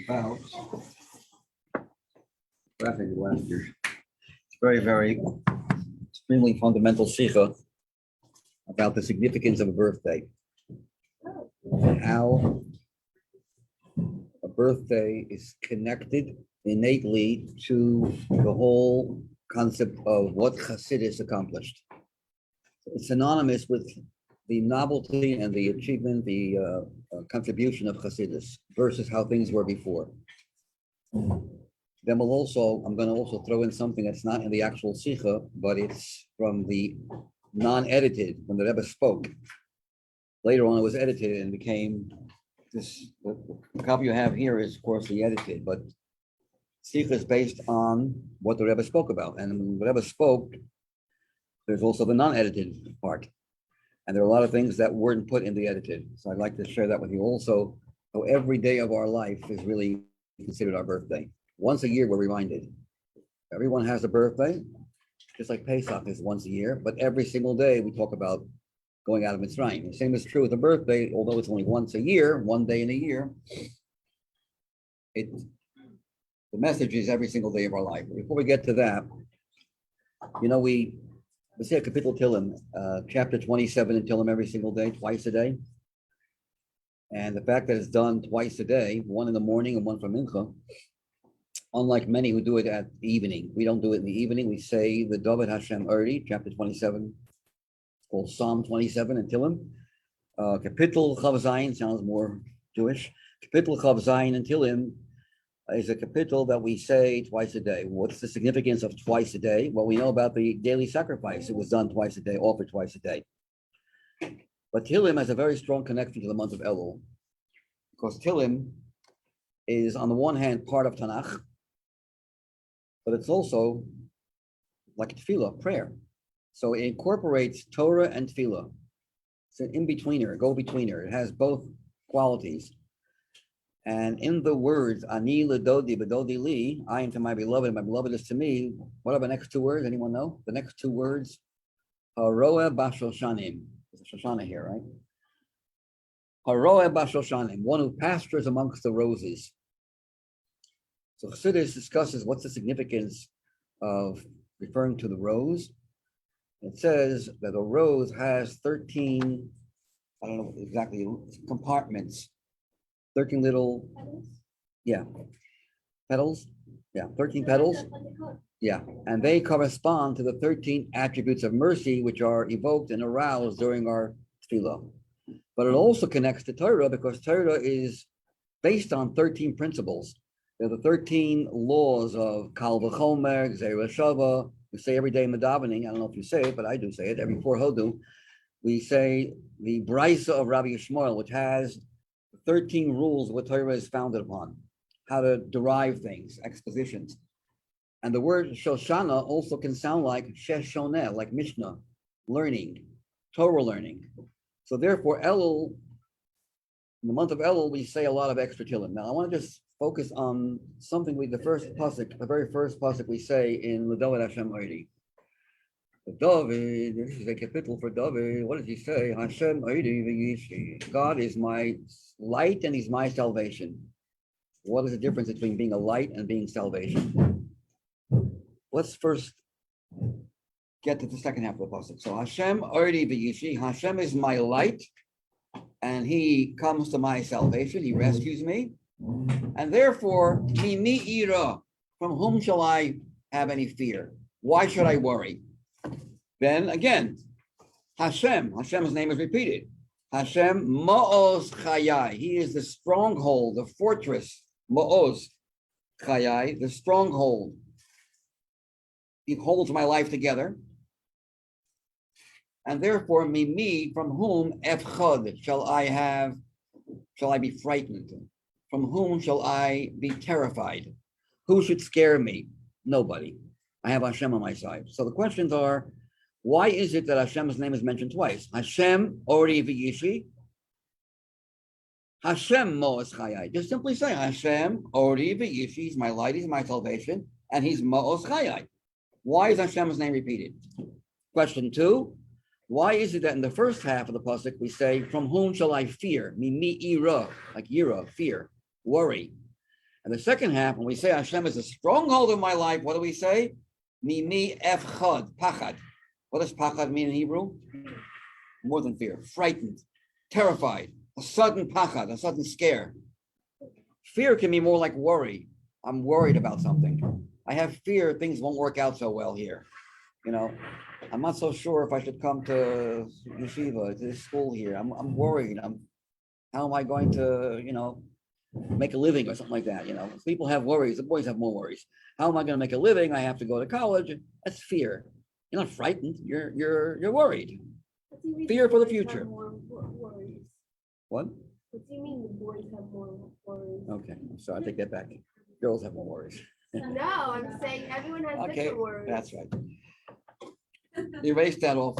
about graphic last year. It's very extremely fundamental Sicha about the significance of a birthday. How a birthday is connected innately to the whole concept of what Chassidus accomplished. It's synonymous with the novelty and the achievement, the contribution of Chassidus versus how things were before. Then I'm going to also throw in something that's not in the actual Sicha, but it's from the non-edited, when the Rebbe spoke. Later on, it was edited and became this. The copy you have here is, of course, the edited, but Sicha is based on what the Rebbe spoke about. And when the Rebbe spoke, there's also the non-edited part. And there are a lot of things that weren't put in the edited. So I'd like to share that with you also. So every day of our life is really considered our birthday. Once a year, we're reminded. Everyone has a birthday, just like Pesach is once a year, but every single day we talk about going out of Mitzrayim. The same is true with a birthday, although it's only once a year, one day in a year. The message is every single day of our life. Before we get to that, we say a Kapitel Tillim, chapter 27 in Tillim every single day, twice a day. And the fact that it's done twice a day, one in the morning and one for Mincha, unlike many who do it at the evening. We don't do it in the evening. We say the David Hashem early, chapter 27. It's called Psalm 27 in Tillim. Kapitel Chav Zayin sounds more Jewish. Kapitel Chav Zayin in Tillim is a kapitel that we say twice a day. What's the significance of twice a day? Well, we know about the daily sacrifice. It was done twice a day, offered twice a day. But Tillim has a very strong connection to the month of Elul, because Tillim is, on the one hand, part of Tanakh, but it's also like a tefillah, prayer. So it incorporates Torah and tefillah. It's an in-betweener, a go-betweener. It has both qualities. And in the words, Ani ledodi bedodi li, I am to my beloved, and my beloved is to me. What are the next two words? Anyone know? The next two words, Haroeh bashoshanim. There's a Shoshana here, right? Haroeh bashoshanim, one who pastures amongst the roses. So Chassidus discusses what's the significance of referring to the rose. It says that a rose has 13, I don't know exactly, compartments. 13 little, petals. 13 petals. Yeah, and they correspond to the 13 attributes of mercy, which are evoked and aroused during our tefillah. But it also connects to Torah, because Torah is based on 13 principles. They're the 13 laws of Kal V'chomer, Gzeira Shava. We say every day in the davening, I don't know if you say it, but I do say it, every 4 Hodu, we say the Brisa of Rabbi Yishmael, which has 13 rules what Torah is founded upon, how to derive things, expositions. And the word Shoshana also can sound like Sheshoneh, like Mishnah, learning, Torah learning. So therefore, Elul, in the month of Elul, we say a lot of extra Tillim. Now, I want to just focus on something the very first pasuk we say in David Hashem Oidi. David, this is a kapitel for David. What does he say? Hashem Oidi v'yishi. God is my light and he's my salvation. What is the difference between being a light and being salvation? Let's first get to the second half of the pasuk. So Hashem Oidi v'yishi. Hashem is my light and he comes to my salvation. He rescues me. And therefore, mimi ira, from whom shall I have any fear? Why should I worry? Then again, Hashem's name is repeated. Hashem Ma'oz Chayai. He is the stronghold, the fortress. Ma'oz Chayai, the stronghold. He holds my life together. And therefore, mimi, from whom efchad shall I be frightened? From whom shall I be terrified? Who should scare me? Nobody. I have Hashem on my side. So the questions are, why is it that Hashem's name is mentioned twice? Hashem Ori V'yishi. Hashem Mo'ez Chayai. Just simply say Hashem Ori V'yishi. He's my light, he's my salvation, and he's Mo'ez Chayai. Why is Hashem's name repeated? Question 2. Why is it that in the first half of the pasuk we say, from whom shall I fear? Mimi ira, like yira, fear, worry. And the second half, when we say Hashem is a stronghold in my life, what do we say? Mimi efchad, pachad. What does pachad mean in Hebrew? More than fear, frightened, terrified, a sudden pachad, a sudden scare. Fear can be more like worry. I'm worried about something. I have fear things won't work out so well here. I'm not so sure if I should come to yeshiva, to this school here. I'm worried. How am I going to, make a living or something like that? People have worries. The boys have more worries. How am I going to make a living? I have to go to college. That's fear. You're not frightened. You're worried. Fear for the future. What? What do you mean the boys have more worries? Okay, so I take that back. Girls have more worries. No, I'm saying everyone has Okay, different worries. that's right. Erase that off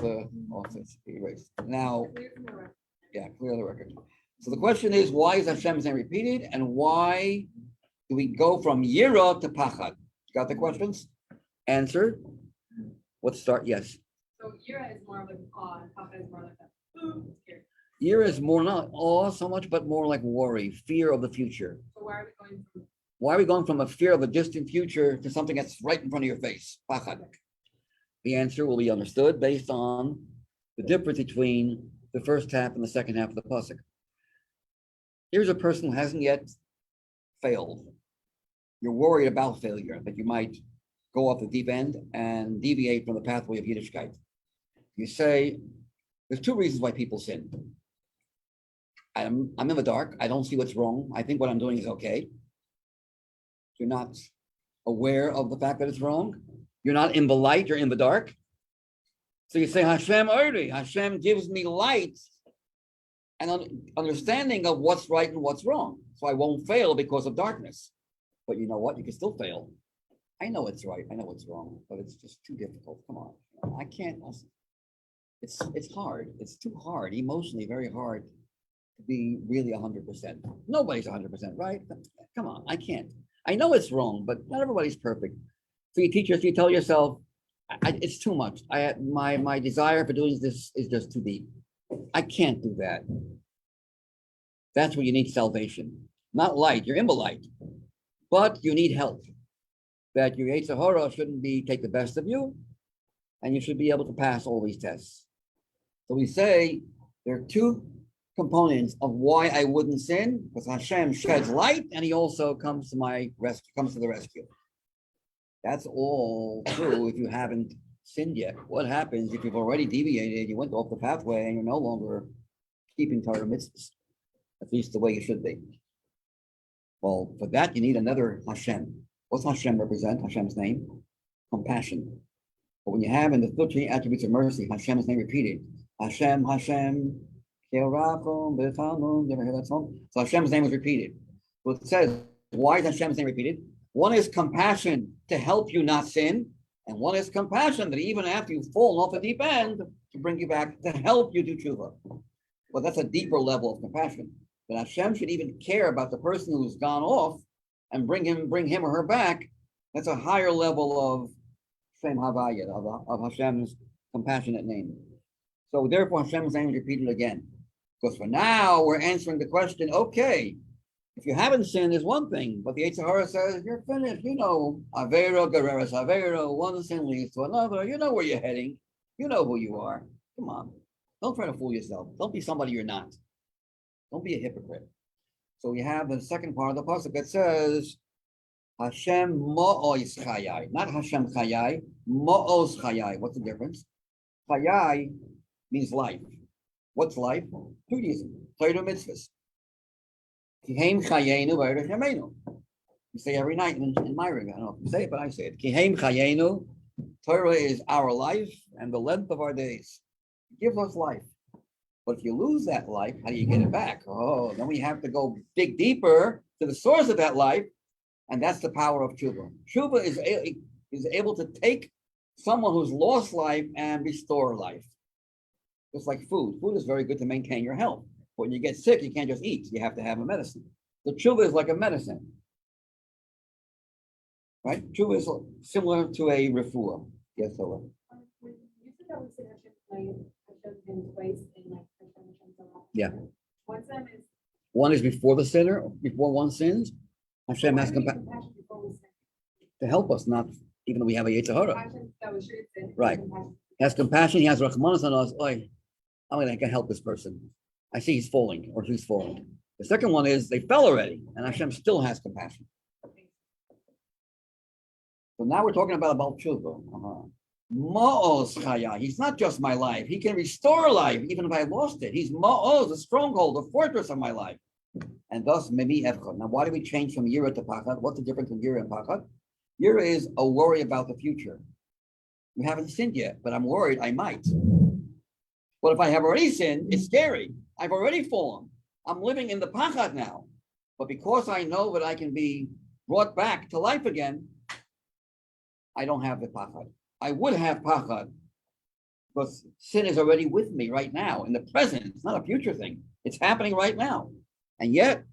this. Erase. Now, yeah, clear the record. So the question is, why is Hashem's name repeated, and why do we go from Yira to Pachad? Got the questions? Answer. Let's start. Yes. So Yira is more like awe, and Pakha is more like that. Yira is more not awe so much, but more like worry, fear of the future. So why are we going from a fear of a distant future to something that's right in front of your face? Pachad. The answer will be understood based on the difference between the first half and the second half of the pasuk. Here's a person who hasn't yet failed. You're worried about failure, that you might go off the deep end and deviate from the pathway of Yiddishkeit. You say, there's two reasons why people sin. I'm in the dark. I don't see what's wrong. I think what I'm doing is okay. You're not aware of the fact that it's wrong. You're not in the light, you're in the dark. So you say, Hashem Ori, Hashem gives me light and understanding of what's right and what's wrong. So I won't fail because of darkness. But you know what? You can still fail. I know it's right, I know it's wrong, but it's just too difficult. Come on. I can't. It's hard. It's too hard, emotionally very hard to be really 100%. Nobody's 100%, right? Come on, I can't. I know it's wrong, but not everybody's perfect. So you tell yourself, it's too much. My desire for doing this is just too deep. I can't do that. That's where you need salvation. Not light, you're in the light. But you need help. That your Yetzer Hara shouldn't take the best of you, and you should be able to pass all these tests. So we say there are two components of why I wouldn't sin, because Hashem sheds light, and he also comes to the rescue. That's all true if you haven't sinned yet. What happens if you've already deviated, you went off the pathway, and you're no longer keeping Torah mitzvahs, at least the way you should be? Well, for that, you need another Hashem. What's Hashem represent? Hashem's name? Compassion. But when you have in the 13 attributes of mercy, Hashem's name repeated. Hashem, Hashem, Kerachom, B'Chamon. You ever hear that song? So Hashem's name is repeated. So it says, why is Hashem's name repeated? One is compassion to help you not sin, and one is compassion that even after you've fallen off the deep end, to bring you back, to help you do tshuva. Well, that's a deeper level of compassion. That Hashem should even care about the person who's gone off and bring him or her back. That's a higher level of Shem Havaya, of Hashem's compassionate name. So therefore, Hashem's name is repeated again. Because for now, we're answering the question, okay, if you haven't sinned is one thing, but the Yetzer Hara says, you're finished. Avera, Gereres, Avera, one sin leads to another. You know where you're heading. You know who you are. Come on. Don't try to fool yourself. Don't be somebody you're not. Don't be a hypocrite. So we have the second part of the pasuk that says, Hashem Ma'oz Chayai, not Hashem Chayai, Ma'oz Chayai. What's the difference? Chayai means life. What's life? Judaism, Torah mitzvahs. Kihem Chayenu v'Eresh Yameinu. You say every night in my ring. I don't know if you say it, but I say it. Kihem Chayenu. Torah is our life and the length of our days. It gives us life. But if you lose that life, how do you get it back? Oh, then we have to go dig deeper to the source of that life, and that's the power of tshuva. Tshuva is able to take someone who's lost life and restore life. Just like food. Food is very good to maintain your health. But when you get sick, you can't just eat. You have to have a medicine. The tshuva is like a medicine. Right? Tshuva is similar to a refuah. Yes, Ola. You said that we said Hashem's name twice in like Yeah. One time is One is before the sinner, before one sins, Hashem has Why do we need compassion before we sin? to help us, not even though we have a Yetzer Hara. Compassion that we should sin. Right. Compassion. He has compassion. He has Rahmanas on us. Oy, I can help this person. I see he's falling or she's falling. The second one is they fell already, and Hashem still has compassion. So now we're talking about Tshuva. Ma'oz chaya. He's not just my life. He can restore life even if I lost it. He's ma'oz, a stronghold, a fortress of my life. And thus, maybe efchad. Now, why do we change from Yira to Pakha? What's the difference in Yira and Pakha? Yira is a worry about the future. We haven't sinned yet, but I'm worried I might. But if I have already sinned, it's scary. I've already fallen. I'm living in the Pakha now. But because I know that I can be brought back to life again, I don't have the Pakha. I would have Pakha, but sin is already with me right now in the present. It's not a future thing. It's happening right now. And yet,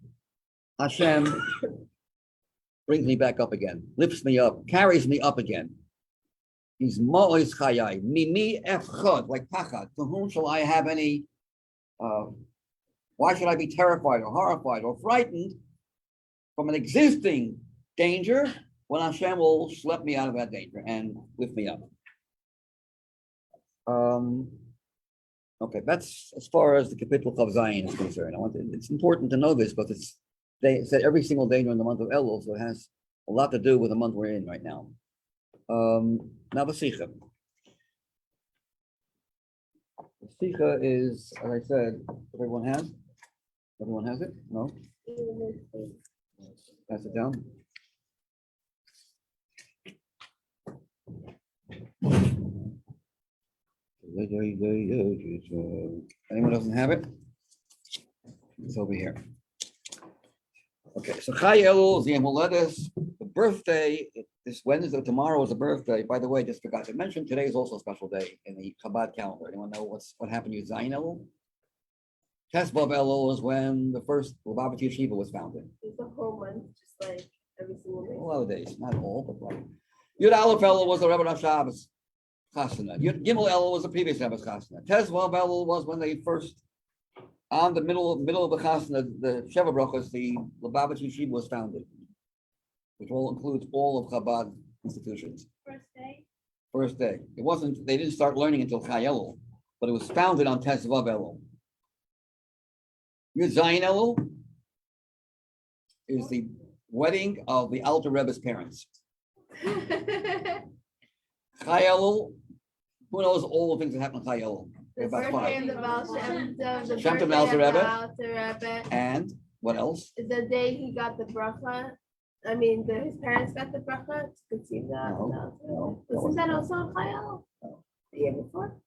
Hashem brings me back up again, lifts me up, carries me up again. He's Mo'ez Chayai, Mimi Efchad, like Pakha. To whom shall I have any, why should I be terrified or horrified or frightened from an existing danger when Hashem will schlep me out of that danger and lift me up? Okay, that's as far as the Kapitel of Zion is concerned. It's important to know this, but they said every single day during the month of Elul, so it has a lot to do with the month we're in right now. Now the Sicha. The Sicha is, as I said, everyone has it? No? Pass it down. Anyone doesn't have it? It's over here. Okay, so Chai Elul is the Amuletus, the birthday. This Wednesday, tomorrow is a birthday. By the way, just forgot to mention, today is also a special day in the Chabad calendar. Anyone know what happened with Chai Elul? Tesvav Elul is when the first Lubavitch Yeshiva was founded. It's a whole month, just like every single day. A lot of days, not all, but like. Yud Aleph Elul was the Rebbe Rashab's Chasana. Yud Gimel Elul was the previous Rebbe's Chasana. Tesvav Elul was when they first, on the middle of the Chasana, the Sheva Brachos, the Lubavitch Yeshiva was founded, which all includes all of Chabad institutions. First day. It wasn't, they didn't start learning until Chai Elul, but it was founded on Tesvav Elul. Yud Zayin Elul is the wedding of the Alter Rebbe's parents. Chai Elul, who knows all the things that happen in Chai Elul? The About birthday five. of the Baal Shem Tov, the Shem Tov birthday Alter of the Rebbe. Alter Rebbe. And what else? The day he got the bracha. I mean, his parents got the bracha to conceive the No. Wasn't that also on Chai Elul? The year before?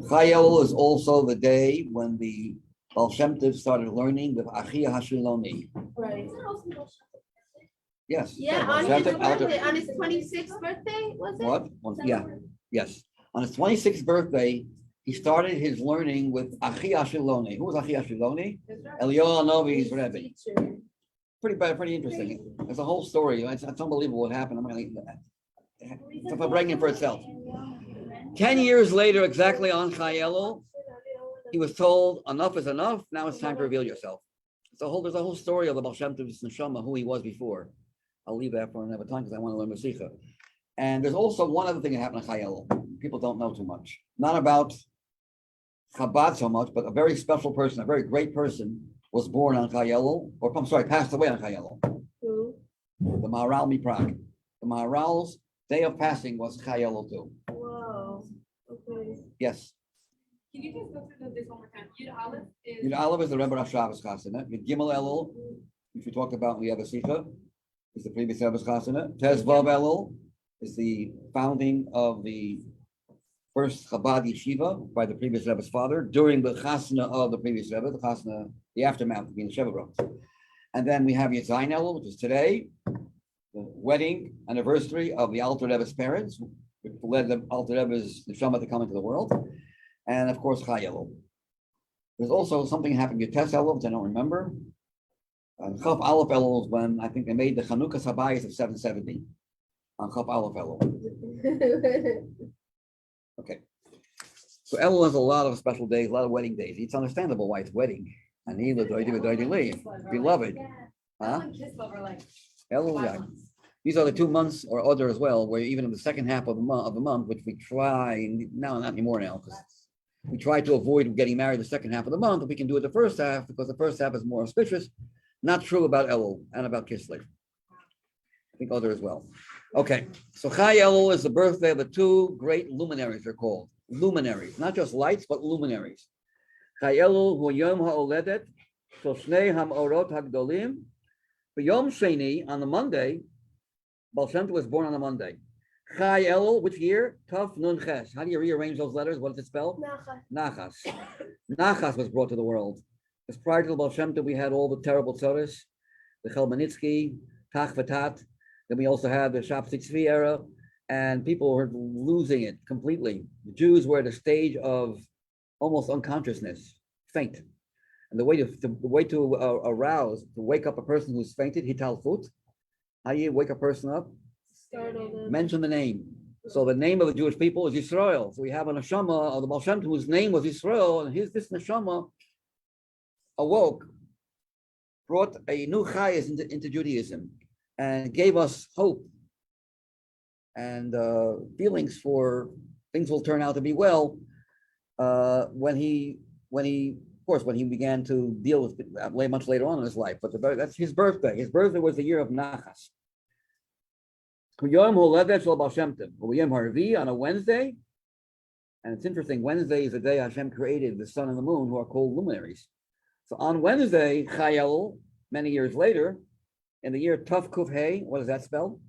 Chai Elul is also the day when the Baal Shem Tov started learning with Achia Hashiloni. Right. Yes. Yeah, Baal on Shem his Tov, Alter- birthday, on his 26th birthday, was it? What? Yeah, yes. On his 26th birthday, he started his learning with Achia Hashiloni. Who was Achia Hashiloni? Eliyahu Novi's Rebbe. Pretty interesting. There's a whole story. It's unbelievable what happened. I'm going to it's a breaking for itself. 10 years later, exactly on Chai Elul, he was told, enough is enough. Now it's time to reveal yourself. There's a whole story of the Baal Shem Tov's neshama, who he was before. I'll leave that for another time because I want to learn Sicha. And there's also one other thing that happened in Chai Elul. People don't know too much. Not about Chabad so much, but a very special person, a very great person was born on Chai Elul, or I'm sorry, passed away on Chai Elul. Who? The Maharal Miprag. The Maharal's day of passing was Chai Elul too. Whoa. Okay. Yes. Can you just go through this one more time? Yud Aleph is. Yud Aleph is the Rebbe Rashav's Chasana. Yud Gimel Elul, which we talked about in the other Sicha, is the previous Rebbe's Chasana. Tesvav Elul is the founding of the first Chabad Yeshiva by the previous Rebbe's father during the Chasana of the previous Rebbe, the Chasana, the aftermath being the Sheva Brachos. And then we have Yud Zayin Elul, which is today, the wedding anniversary of the Alter Rebbe's parents, which led the Alter Rebbe's neshama to come into the world. And of course, Chai Elul. There's also something happened with Tes Elul, which I don't remember. Chaf Aleph Elul is when I think they made the Chanukah Sabayis of 770 on Chaf Aleph Elul. Okay. So Elul has a lot of special days, a lot of wedding days. It's understandable why it's wedding. And he beloved. Huh? and Kislev are like Elul, 5 yeah. months. These are the 2 months or other as well, where even in the second half of the month, which we try, now not anymore now, because we try to avoid getting married the second half of the month. If we can do it the first half, because the first half is more auspicious. Not true about Elul and about Kislev. I think other as well. Okay, so Chai Elul is the birthday of the 2 great luminaries, they're called. Luminaries, not just lights, but luminaries. Chai Elul hu yom ha'oledet shel shnei ha'orot hagdolim. Yom Sheni, on the Monday, Baal Shem Tov was born on a Monday. Chai Elul, which year? Tov Nun Ches. How do you rearrange those letters? What does it spell? Nachas. Nachas. Nachas was brought to the world. Because prior to the Baal Shem Tov, we had all the terrible tzoros, the Chelmanitsky, Tach V'Tat. Then we also had the Shabtai Tzvi era, and people were losing it completely. The Jews were at a stage of almost unconsciousness, faint. And the way to arouse, to wake up a person who's fainted, hitalfut. How do you wake a person up? Startled them. Mention the name. So the name of the Jewish people is Yisrael. So we have a neshama of the Baal Shem Tov whose name was Yisrael, and this neshama awoke, brought a new chayas into Judaism, and gave us hope and feelings for things will turn out to be well. When he began to deal with it much later on in his life, but that's his birthday. His birthday was the year of Nachas. On a Wednesday, and it's interesting, Wednesday is the day Hashem created the sun and the moon, who are called luminaries. So on Wednesday, Chai Elul, many years later, in the year Tov Kuf Hey, what does that spell?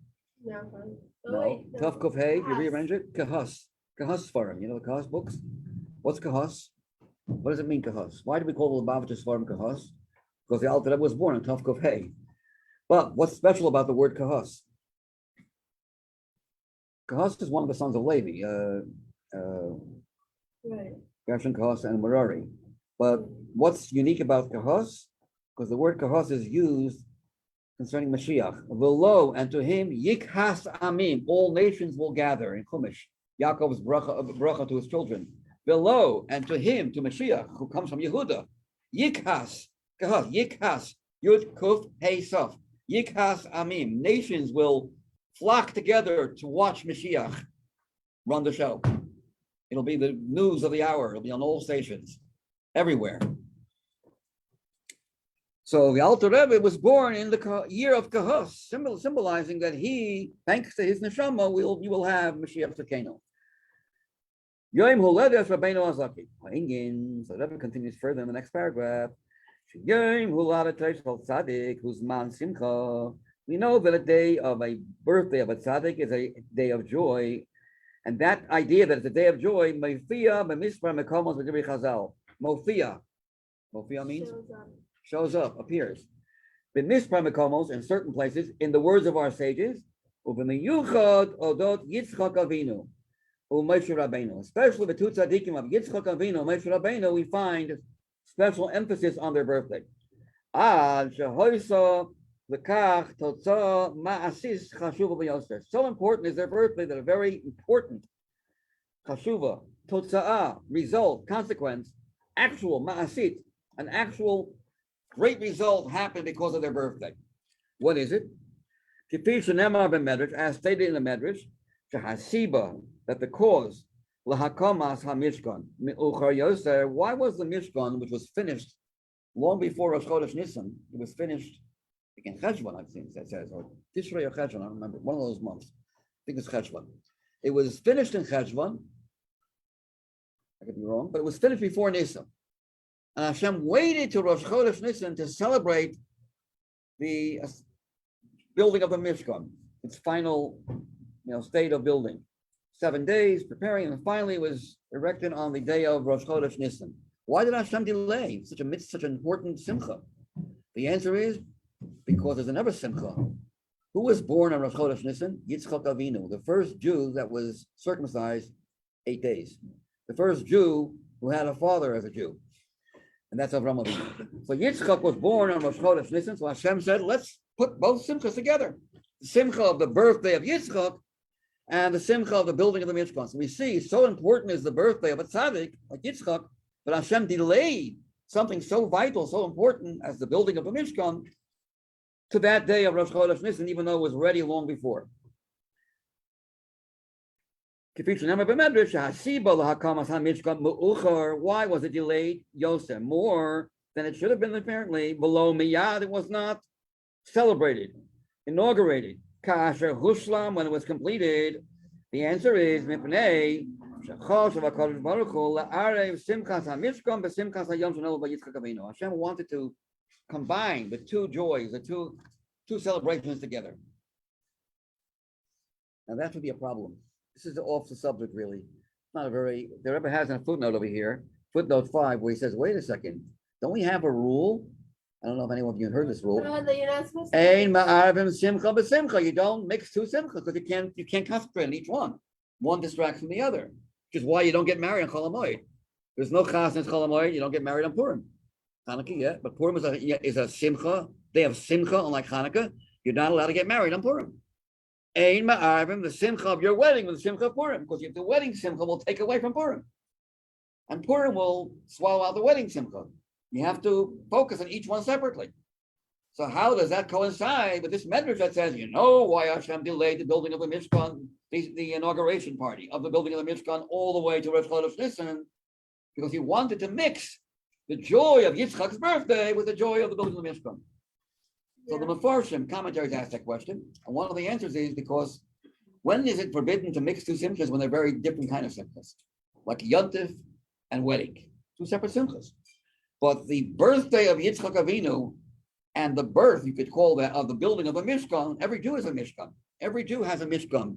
No, Tov Kuf Hey, if you rearrange it, Kahas Sfarim, you know the Kahas books? What's Kahas? What does it mean, Kahas? Why do we call the Lubavitcher Sfarim Kahas? Because the Alter Rebbe was born on Tov Kuf Hey. But what's special about the word Kahas? Kahas is one of the sons of Levi, Right. Gershon, Kahas, and Merari. But what's unique about Kahas? Because the word Kahas is used concerning Mashiach. V'lo, and to him, Yikhas Amim, all nations will gather in Chumash. Yaakov's bracha to his children. V'lo, and to him, to Mashiach, who comes from Yehuda. Yikhas, Kahas, Yikhas, Yud Kuf Hey Saf. Yikhas Amim, nations will flock together to watch Mashiach run the show. It'll be the news of the hour. It'll be on all stations, everywhere. So the Alter Rebbe was born in the year of Kahos, symbolizing that he, thanks to his neshama, you will have Mashiach Tzidkenu. Yom Huledes Rabbeinu Azaki. So the Rebbe continues further in the next paragraph. Yom Huledes Tzaddik, whose man Simcha. We know that a day of a birthday of a tzaddik is a day of joy, and that idea that it's a day of joy, Mofia b'mispar mekomos v'divrei Chazal. Mofia means shows up, appears. B'mispar mekomos, in certain places, in the words of our sages, u'b'miyuchad odot Yitzchak Avinu u'Moshe Rabbeinu. Especially the 2 tzaddikim of Yitzchak Avinu, Moshe Rabbeinu, we find special emphasis on their birthday. So important is their birthday that a very important chashuva, totza'ah, result, consequence, actual ma'asit, an actual great result happened because of their birthday. What is it? As stated in the Medrash, that the cause, lahakomas hamishkan, why was the Mishkan, which was finished long before Rosh Chodesh Nisan, it was finished in Cheshvan, I think that says, or Tishrei or Cheshvan, I don't remember, one of those months. I think it's Cheshvan. It was finished in Cheshvan. I could be wrong, but it was finished before Nisan. And Hashem waited to Rosh Chodesh Nisan to celebrate the building of the Mishkan, its final, state of building. 7 days preparing, and finally it was erected on the day of Rosh Chodesh Nisan. Why did Hashem delay such an important simcha? The answer is because there's another simcha. Who was born on Rosh Chodesh Nisan? Yitzchak Avinu, the first Jew that was circumcised 8 days. The first Jew who had a father as a Jew. And that's Avraham Avinu. So Yitzchak was born on Rosh Chodesh Nisan. So Hashem said, let's put both simchas together. The simcha of the birthday of Yitzchak and the simcha of the building of the Mishkan. So we see, so important is the birthday of a tzaddik like Yitzchak, but Hashem delayed something so vital, so important as the building of the Mishkan to that day of Rosh Chodesh Nisan, even though it was ready long before. Why was it delayed? Yosef, more than it should have been apparently. Below Miyad, it was not celebrated, inaugurated. Kasher Hushlam, when it was completed. The answer is Mipnei. Hashem wanted to combine the two joys, the two celebrations together. Now that would be a problem. This is off the subject, really. Not a very. The Rebbe has a footnote over here, footnote 5, where he says, "Wait a second, don't we have a rule? I don't know if anyone of you heard this rule. That you're not supposed to. Ein ma'arvim simcha b'simcha. You don't mix two simchas because you can't concentrate on each one. One distracts from the other, which is why you don't get married on Chol HaMoed. There's no chas in Chol HaMoed. You don't get married on Purim. Hanukkah, yeah, but Purim is a simcha. They have simcha, unlike Hanukkah. You're not allowed to get married on Purim. Ein ma'arvim, the simcha of your wedding with the simcha of Purim, because if the wedding simcha will take away from Purim, and Purim will swallow out the wedding simcha. You have to focus on each one separately. So how does that coincide with this medrash that says, you know why Hashem delayed the building of the Mishkan, the inauguration party of the building of the Mishkan all the way to Rosh Chodesh Nisan, because he wanted to mix the joy of Yitzchak's birthday with the joy of the building of the Mishkan. So the Mefarshim commentaries asked that question, and one of the answers is because when is it forbidden to mix two simchas when they're very different kind of simchas, like Yontif and wedding, two separate simchas. But the birthday of Yitzchak Avinu and the birth, you could call that, of the building of a Mishkan, every Jew is a Mishkan. Every Jew has a Mishkan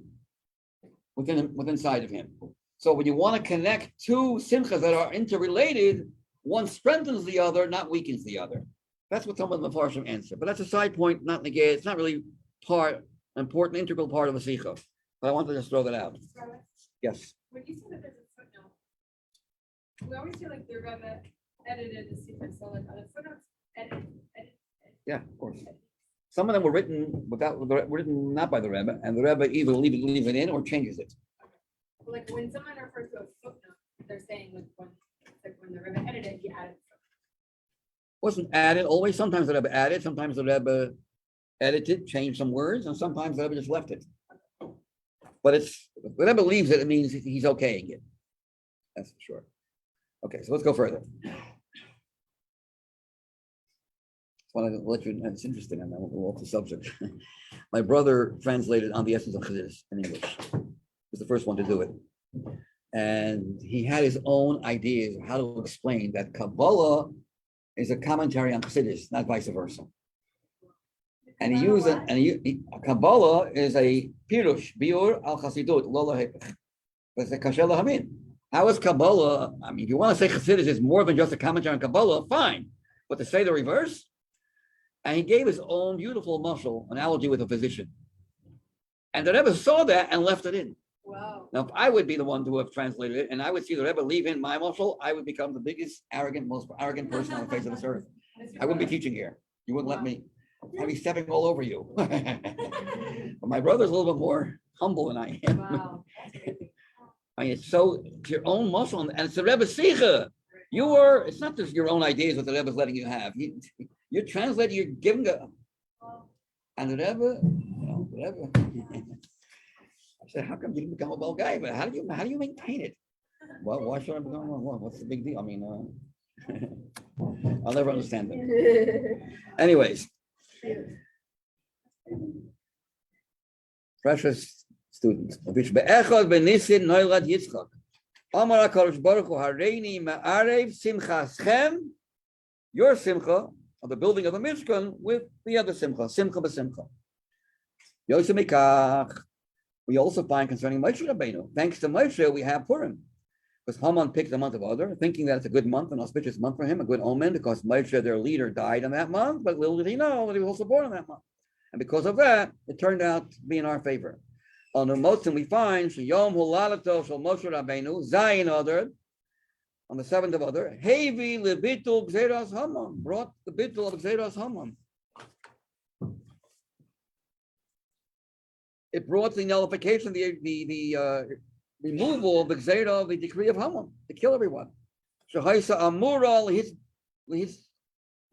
within inside of him. So when you want to connect two simchas that are interrelated, one strengthens the other, not weakens the other. That's what some of the Mefarshim answer. But that's a side point, not negated. It's not really important, integral part of a Sicha. But I wanted to just throw that out. Yes. When you said that there's a footnote, we always feel like the Rebbe edited the Sicha, so like are the footnotes edited. Yeah, of course. Some of them were written not by the Rebbe, and the Rebbe either leave it in or changes it. Okay. Like when someone refers to a footnote, they're saying like when the Rebbe edited, he added. Wasn't added always. Sometimes the Rebbe added, sometimes the Rebbe edited, changed some words, and sometimes the Rebbe just left it. But it's the Rebbe leaves it, it means he's okaying it. That's for sure. Okay, so let's go further. I want to let you, it's interesting, and then we'll off the subject. My brother translated On the Essence of Chassidus in English. He was the first one to do it. And he had his own ideas of how to explain that Kabbalah is a commentary on Chassidus, not vice versa. And he used it, and Kabbalah is a pirush, biur al Chassidut, lo lahepech. It's a kasher lahamin. How is Kabbalah? I mean, if you want to say Chassidus is more than just a commentary on Kabbalah, fine. But to say the reverse, and he gave his own beautiful mashal analogy with a physician. And the Rebbe saw that and left it in. Wow. Now, if I would be the one to have translated it, and I would see the Rebbe leave in my mashal, I would become the biggest, most arrogant person on the face of this earth. I wouldn't be teaching here. You wouldn't let me. I'd be stepping all over you. But my brother's a little bit more humble than I am. Wow. I mean, it's your own muscle, and it's the Rebbe's Sicha. It's not just your own ideas what the Rebbe's letting you have. You're translating, you're giving and the Rebbe, the Rebbe. I said, how come you didn't become a bald guy? But how do you maintain it? Well, why should I become one? What's the big deal? I mean, I'll never understand it. Anyways, precious students, which be'echad be'nisin noilad Yitzchak. Amar HaKadosh Baruch Hu hareini ma'arev simchaschem, your simcha of the building of the Mishkan with the other simcha b'simcha. Yosef Mikach. We also find concerning Moshe Rabbeinu. Thanks to Moshe, we have Purim. Because Haman picked the month of Adar, thinking that it's a good month, an auspicious month for him, a good omen, because Moshe, their leader, died on that month, but little did he know that he was also born on that month. And because of that, it turned out to be in our favor. On the Motzim, we find Yom Hulalato Shel Moshe Rabbeinu, Zayin Adar, on the 7th of Adar, Hevi Levitul Gzeras Haman, brought the Bitul of Gzeras Haman. It brought the nullification, the removal of the Gzera of the decree of Haman to kill everyone. Shahaisa Amura his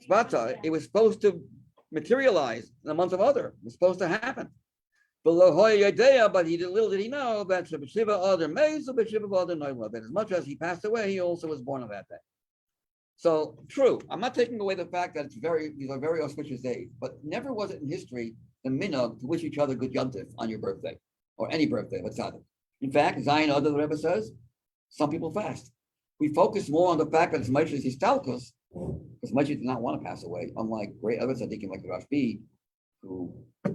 Zvata, it was supposed to materialize in the month of Adar. It's supposed to happen. But little did he know that as much as he passed away, he also was born on that day. So true. I'm not taking away the fact that these are very auspicious days, but never was it in history the minhag to wish each other good yontif on your birthday or any birthday. In fact, Zion Adar, the Rebbe says, some people fast. We focus more on the fact that it's Moshe Histalkus, because Moshe did not want to pass away, unlike great other tzaddikim like the Rashbi, who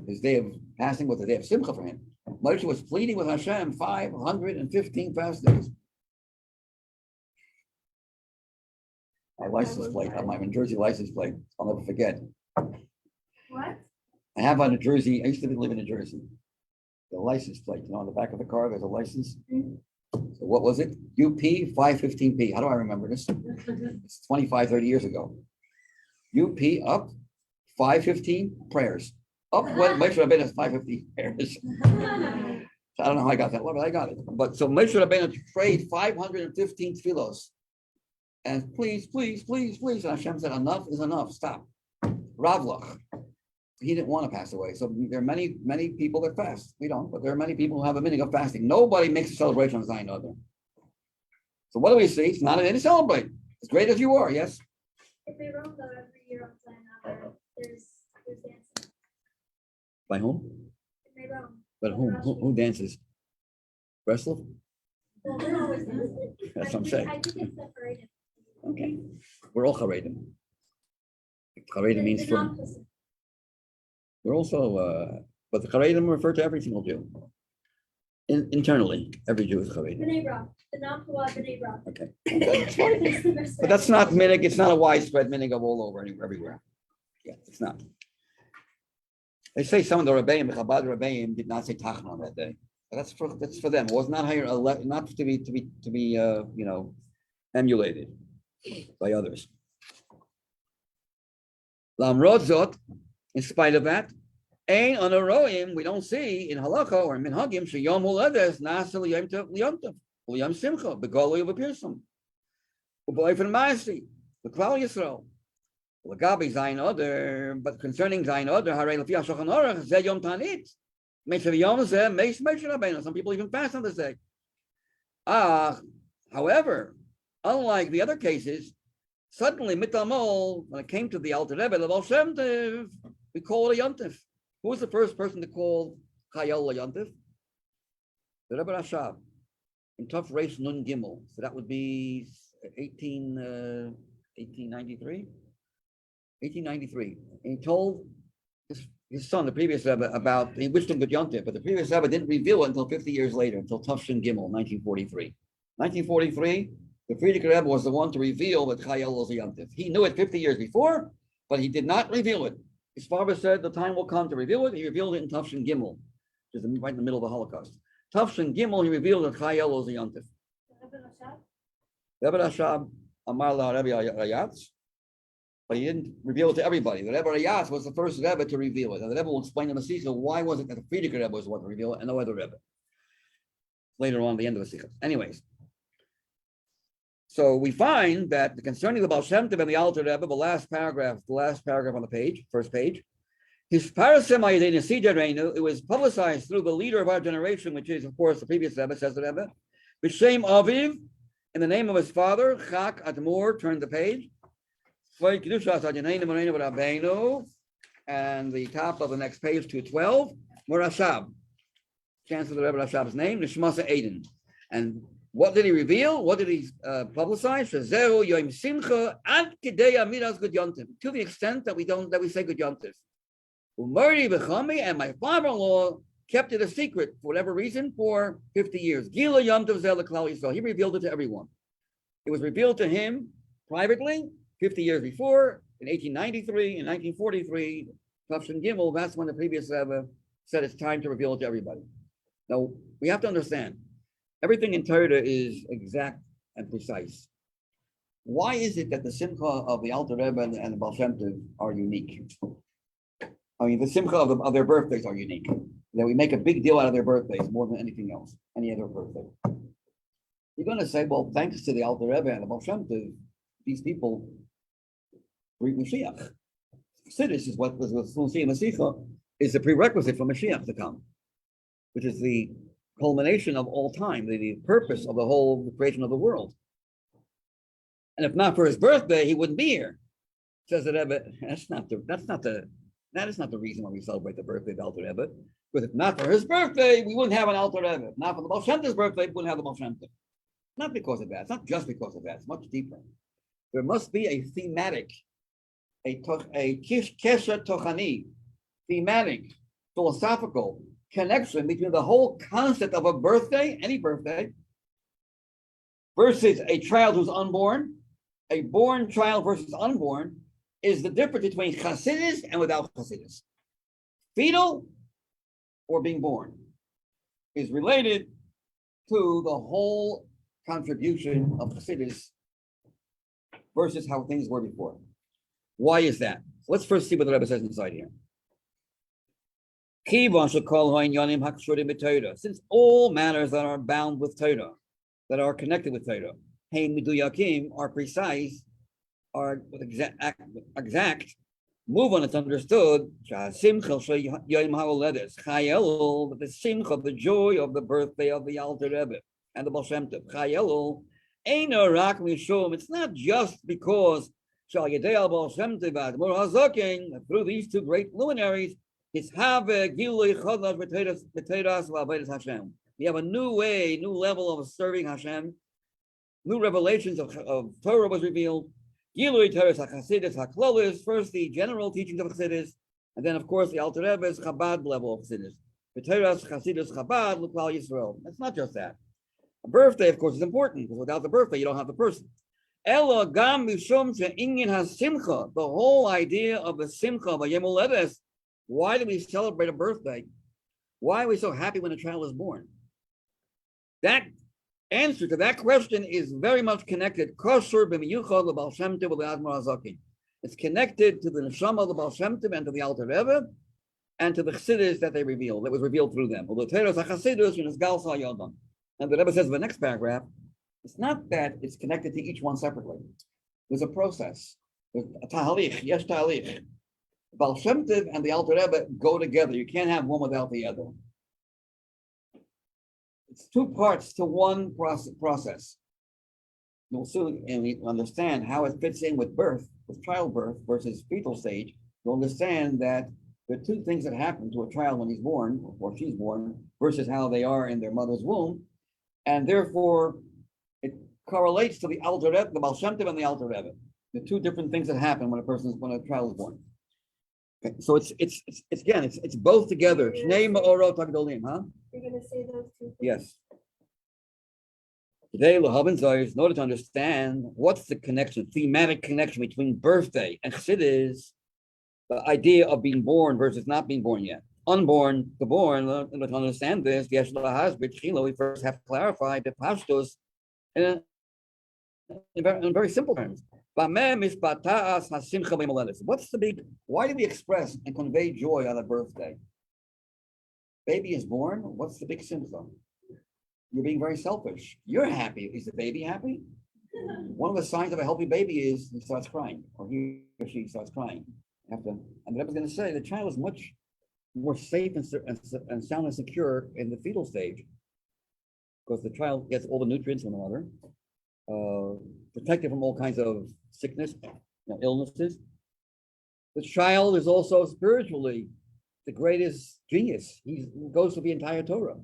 his day of passing was the day of Simcha for him. Moshe was pleading with Hashem 515 fast days. My license plate, my New Jersey license plate, I'll never forget. What? I have on New Jersey, I used to live in New Jersey. The license plate, on the back of the car, there's a license. So what was it? UP 515P. How do I remember this? It's 25, 30 years ago. UP up 515 prayers. Up when Moshe Rabbeinu has 515 prayers. So I don't know how I got that one, but I got it. But so Moshe Rabbeinu prayed 515 tefillos. And please, please, please, please. And Hashem said, enough is enough. Stop. Ravlach. He didn't want to pass away. So there are many, many people that fast. We don't, but there are many people who have a minhag of fasting. Nobody makes a celebration on Zion Adar. So what do we see? It's not anything to celebrate. As great as you are, yes? If they roam though every year on Zion Adar, there's dancing. By whom? If they roam. But who dances? Breslov? Well, they're always dancing. That's what I'm saying. I think it's separated. Okay. We're all charedim. Charedim means The from. non-Muslim. We're also, but the charedim refer to every single Jew. Internally, every Jew is charedim. B'nai Brak, the non-Pawad B'nai Brak. Okay. It's the best But that's not minhag. It's not a widespread minhag of all over everywhere. Yeah, it's not. They say some of the Rebbeim, the Chabad Rebbeim, did not say Tachna on that day. But that's for them. It was not higher, not to be emulated by others. Lamrod Zot, in spite of that, Ein on a roim, we don't see in halacha or in minhagim sheyom huledes nasa liyom liyomtav liyom simcha begolui v'pirsum u'b'oifen ma'asi l'klal Yisrael l'gabi Zion Adar, but concerning Zion Adar harei l'fi hashulchan aruch zeh yom tanit meishav yom zeh meis Moshe Rabbeinu. Some people even fast on this day. However, unlike the other cases, suddenly mitamol, when it came to the Alter Rebbe, the Baal Shem Tov, we call it a yontif. Who was the first person to call Chai Elul a yontif? The Rebbe Rashab in Tuf Reish Nun Gimel. So that would be 1893. 1893. And he told his son, the previous Rebbe, about, he wished him good yontif, but the previous Rebbe didn't reveal it until 50 years later, until Tuf Shin Gimel, 1943. 1943, the Frierdiker Rebbe was the one to reveal that Chai Elul was a yontif. He knew it 50 years before, but he did not reveal it. His father said the time will come to reveal it. He revealed it in Tufshin Gimel, which is right in the middle of the Holocaust. Tufshin Gimel, he revealed that Chai Elul was a yontif. Rebbe Rashab Amar la Rebbe Rayatz, but he didn't reveal it to everybody. The Rebbe Rayatz was the first Rebbe to reveal it. And the Rebbe will explain in the Sicha why was it that the Frierdiker Rebbe was the one to reveal it and no other Rebbe. Later on, the end of the Sicha. Anyways. So we find that concerning the Baal Shem Tov and the Alter Rebbe, the last paragraph on the page, first page, his parasem ayidei, it was publicized through the leader of our generation, which is, of course, the previous Rebbe, says the Rebbe, B'Shem Aviv, in the name of his father, Chak Admor, turn the page, and the top of the next page, 212, Murashab, chance of the Rebbe Rashab's name, Nishmasa Aiden. And what did he reveal? What did he publicize? To the extent that we say good yontif. And my father-in-law kept it a secret for whatever reason for 50 years. He revealed it to everyone. It was revealed to him privately 50 years before, in 1893, in 1943, Tufshin Gimel. That's when the previous Rebbe said it's time to reveal it to everybody. Now we have to understand. Everything in Torah is exact and precise. Why is it that the Simcha of the Alter Rebbe and the Baal Shem Tov are unique? I mean, the Simcha of their birthdays are unique. That we make a big deal out of their birthdays more than anything else, any other birthday. You're going to say, well, thanks to the Alter Rebbe and the Baal Shem Tov, these people bring Mashiach. Chassidus is what we'll see in the Sicha, is the prerequisite for Mashiach to come, which is the culmination of all time, the purpose of the whole creation of the world. And if not for his birthday, he wouldn't be here. Says the Rebbe, that is not the reason why we celebrate the birthday of the Alter Rebbe. Because if not for his birthday, we wouldn't have an Alter Rebbe. If not for the Baal Shem Tov's birthday, we wouldn't have the Baal Shem Tov. Not because of that. It's not just because of that. It's much deeper. There must be a thematic, a kesher tochani, thematic, philosophical connection between the whole concept of a birthday, any birthday, versus a child who's unborn. A born child versus unborn is the difference between Chassidus and without Chassidus. Fetal or being born is related to the whole contribution of Chassidus versus how things were before. Why is that? Let's first see what the Rebbe says inside here. Since all matters that are bound with Torah, that are connected with Torah, are precise, are exact, move on, it's understood, that the simcha, the joy of the birthday of the Alter Rebbe and the Baal Shem Tov, Chai Elul, it's not just because through these two great luminaries, we have a new way, new level of serving Hashem. New revelations of Torah was revealed. First, the general teachings of Chassidus, and then, of course, the Alter Rebbe's Chabad level of Chassidus. It's not just that. A birthday, of course, is important, because without the birthday, you don't have the person. The whole idea of the Simcha of a Yom Holedes. Why do we celebrate a birthday? Why are we so happy when a child is born? That answer to that question is very much connected. It's connected to the neshama of the Baal Shem Tov and to the Alter Rebbe and to the Chassidus that was revealed through them. And the Rebbe says in the next paragraph, it's not that it's connected to each one separately. There's a process. There's a tahalich, yes tahalich. Baal Shem Tov and the Alter Rebbe go together. You can't have one without the other. It's two parts to one process. You'll soon understand how it fits in with birth, with childbirth versus fetal stage. You'll understand that there are two things that happen to a child when he's born or she's born versus how they are in their mother's womb. And therefore, it correlates to the Alter Rebbe, the Baal Shem Tov and the Alter Rebbe. The two different things that happen when a child is born. Okay, so it's both together. Shnei Ma'orot HaGdolim, huh? You're gonna say those two things? Yes. Today, in order to understand what's the connection, thematic connection between birthday and Chassidus, the idea of being born versus not being born yet. Unborn to born, to understand this, we first have to clarify the pashtos in very simple terms. What's the big, why do we express and convey joy on a birthday? Baby is born, what's the big simcha? You're being very selfish. You're happy. Is the baby happy? One of the signs of a healthy baby is he starts crying, or he or she starts crying. And the Rebbe is going to say the child is much more safe and sound and secure in the fetal stage, because the child gets all the nutrients from the mother, protected from all kinds of sickness, illnesses. The child is also spiritually the greatest genius. He goes through the entire Torah.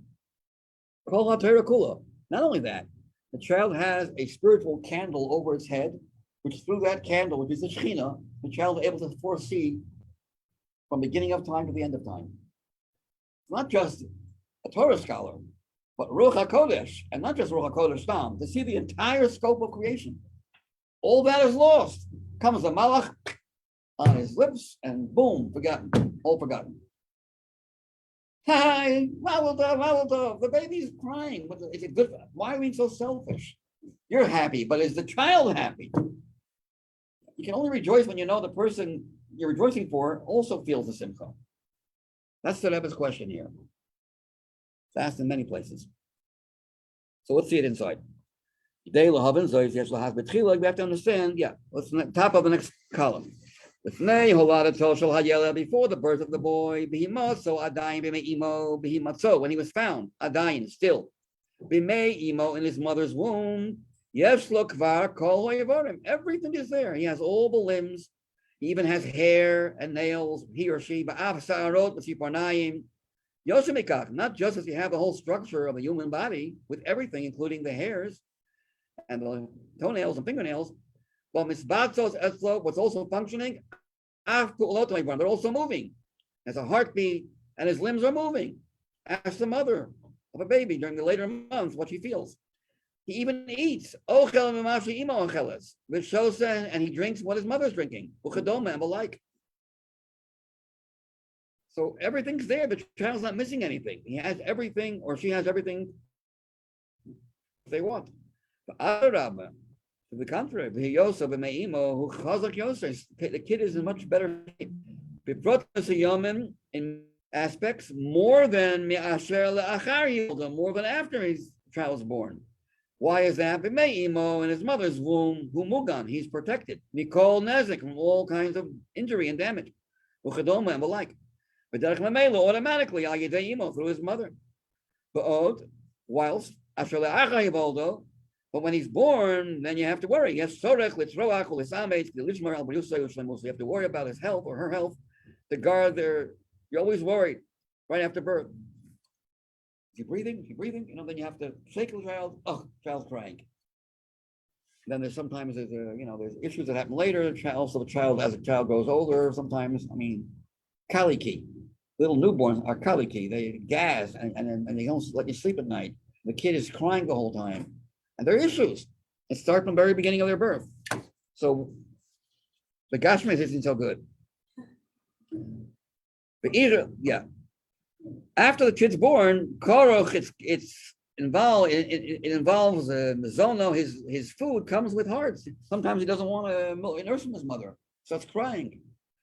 Kol HaTorah Kula. Not only that, the child has a spiritual candle over its head, which through that candle, which is the Shekhinah, the child is able to foresee from beginning of time to the end of time. Not just a Torah scholar, but Ruach HaKodesh, and not just Ruach HaKodesh Stam, to see the entire scope of creation. All that is lost. Comes a malach on his lips, and boom, forgotten, all forgotten. Hi, mazel tov. The baby's crying. Is it good? Why are we so selfish? You're happy, but is the child happy? You can only rejoice when you know the person you're rejoicing for also feels the simcha. That's the Rebbe's question here. It's asked in many places. So let's see it inside. We have to understand, what's on the top of the next column. Before the birth of the boy, when he was found, adayin, still, imo in his mother's womb. Yes, look, everything is there. He has all the limbs. He even has hair and nails. He or she, not just as you have the whole structure of a human body with everything, including the hairs and the toenails and fingernails. But what's also functioning, they're also moving. As a heartbeat, and his limbs are moving. Ask the mother of a baby during the later months what she feels. He even eats, which shows and he drinks what his mother's drinking, and the like. So everything's there. The child's not missing anything. He has everything, or she has everything they want. To the contrary, the kid is in much better shape. In aspects more than after his child is born. Why is that? In his mother's womb, he's protected. Nicole Nezik from all kinds of injury and damage. And the like. Automatically, through his mother. Whilst but when he's born, then you have to worry. Yes, you have to worry about his health or her health. The guard there, you're always worried right after birth. Is he breathing? Is he breathing? Then you have to shake the child. Oh, child's crying. Then there's sometimes there's issues that happen later. The child, as the child grows older, sometimes, colicky. Little newborns are colicky. They gas and they don't let you sleep at night. The kid is crying the whole time. And there are issues. It starts from the very beginning of their birth. So the Gashmis isn't so good. But after the kid's born, Koroch, it's involved. It involves Mizono. His food comes with hearts. Sometimes he doesn't want to nurse from his mother, starts crying.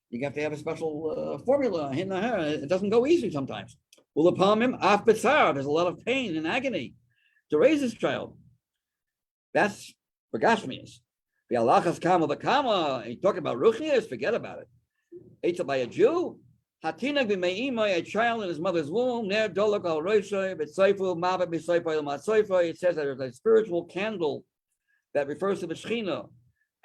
You have to have a special formula. It doesn't go easy sometimes. There's a lot of pain and agony to raise this child. That's for Gashmias. The Alachas Kama the Kama, you talk about Ruchnias, forget about it. Ate by a Jew. Hatinag b'me'imai, a child in his mother's womb. Ner dolok al roishay, b'tzayfu, mabet b'tzayfu el matzayfu. It says that there's a spiritual candle that refers to the Shechina.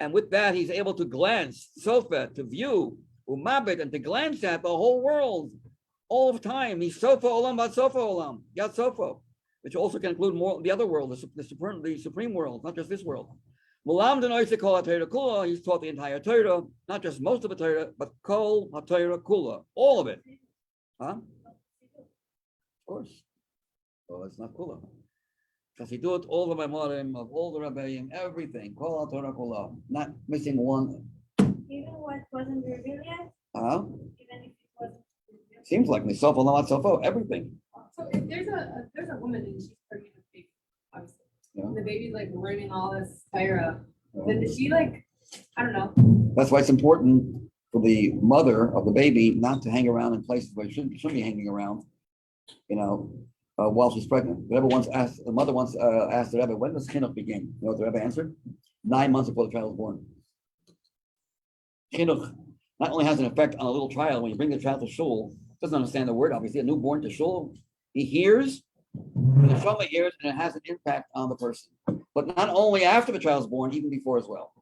And with that, he's able to glance, sofa, to view, umabet, and to glance at the whole world all of time. He's sofa olam, bat sofa olam, yat sofa, which also can include more the other world, the supreme world, not just this world. Mulam denoisik kol haTorah kula. He's taught the entire Torah, not just most of the Torah, but kol haTorah kula, all of it. Huh? Of course. Oh, it's not kula. Chassidut, all the Maimorim of all the Rebbeim, everything. Kol haTorah kula, not missing one. Even what wasn't revealed yet? Huh? Even if it wasn't revealed? Seems like Nisofo, not Sofo, everything. So if there's a woman and she's pregnant with a baby, obviously, and the baby's like learning all this Torah, then is she I don't know. That's why it's important for the mother of the baby not to hang around in places where she shouldn't be hanging around, while she's pregnant. The mother once asked the Rebbe, when does chinuch begin? You know what the Rebbe answered? 9 months before the child was born. Chinuch not only has an effect on a little child when you bring the child to shul, doesn't understand the word, obviously, a newborn to shul, he hears, the neshama hears, and it has an impact on the person. But not only after the child's born, even before as well.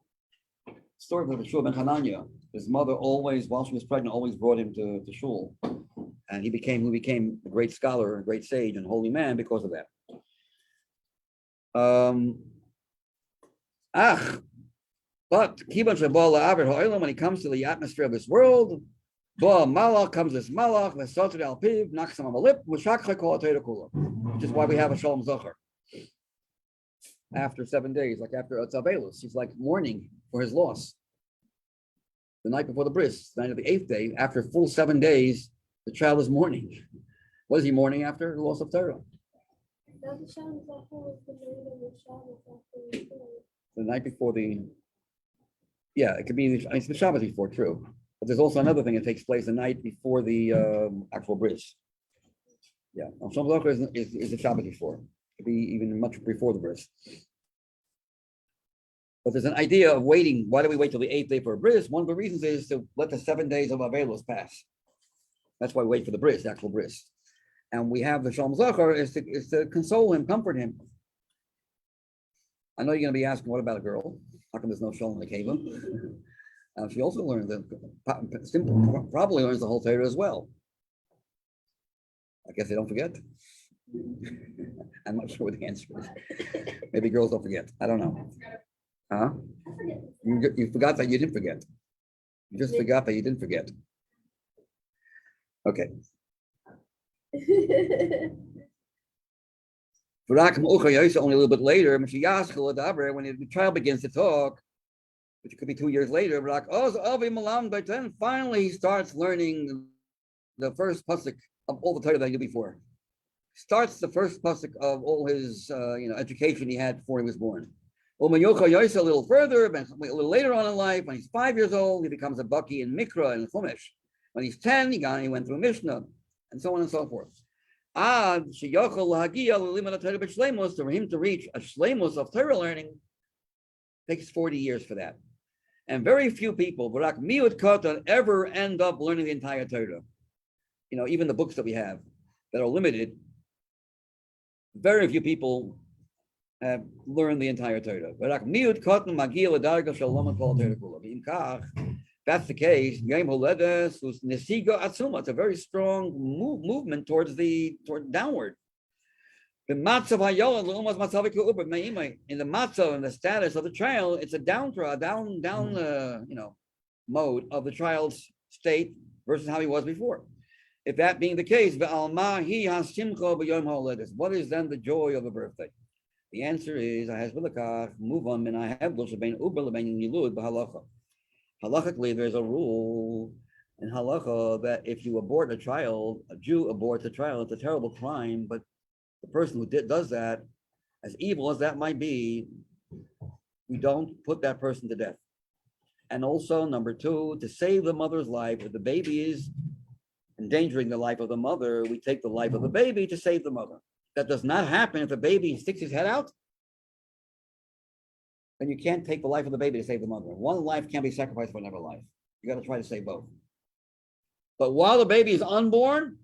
Story of the Shul ben Hananya. His mother always, while she was pregnant, always brought him to shul. And he became a great scholar, a great sage, and holy man because of that. But when he comes to the atmosphere of this world, Malach comes this Malach, knocks him on the lip, which is why we have a Shalom Zocher. After 7 days, like after Tzabelus, he's like mourning for his loss. The night before the bris, the night of the 8th day, after full 7 days, the child is mourning. What is he mourning after? The loss of Torah. The night before it could be, it's the Shabbat before, true. But there's also another thing that takes place the night before the actual bris. Yeah, Shalom Zocher is the Shabbat before. It could be even much before the bris. But there's an idea of waiting. Why do we wait till the 8th day for a bris? One of the reasons is to let the 7 days of Avelos pass. That's why we wait for the bris, the actual bris. And we have the Shalom Zachar is to console him, comfort him. I know you're going to be asking, what about a girl? How come there's no Shalom Nekeva? She also learns probably learns the whole Torah as well. I guess they don't forget. I'm not sure what the answer is. Maybe girls don't forget. I don't know. Huh? You forgot that you didn't forget. You just forgot that you didn't forget. Okay. Only a little bit later, when the child begins to talk, which could be 2 years later, then finally he starts learning the first pasuk of all the Torah that he did before. Starts the first pasuk of all his education he had before he was born. A little further, a little later on in life, when he's 5 years old, he becomes a baki in Mikra and Chumash. When he's 10, he went through Mishnah, and so on and so forth. For him to reach a shleimus of Torah learning takes 40 years for that. And very few people, Barak miut katan, ever end up learning the entire Torah. Even the books that we have that are limited, very few people have learned the entire Torah. Barak miut katan magia l'darga shalom kol Torah kula. That's the case. It's a very strong movement towards downward. In the matzah and the status of the child, it's a down mode of the child's state versus how he was before. If that being the case, what is then the joy of a birthday? The answer is, move on. Halachically, there's a rule in halacha that if you abort a child, a Jew aborts a child, it's a terrible crime. But the person who does that, as evil as that might be, we don't put that person to death. And also, number two, to save the mother's life, if the baby is endangering the life of the mother, we take the life of the baby to save the mother. That does not happen if the baby sticks his head out. Then you can't take the life of the baby to save the mother. One life can't be sacrificed for another life. You got to try to save both. But while the baby is unborn,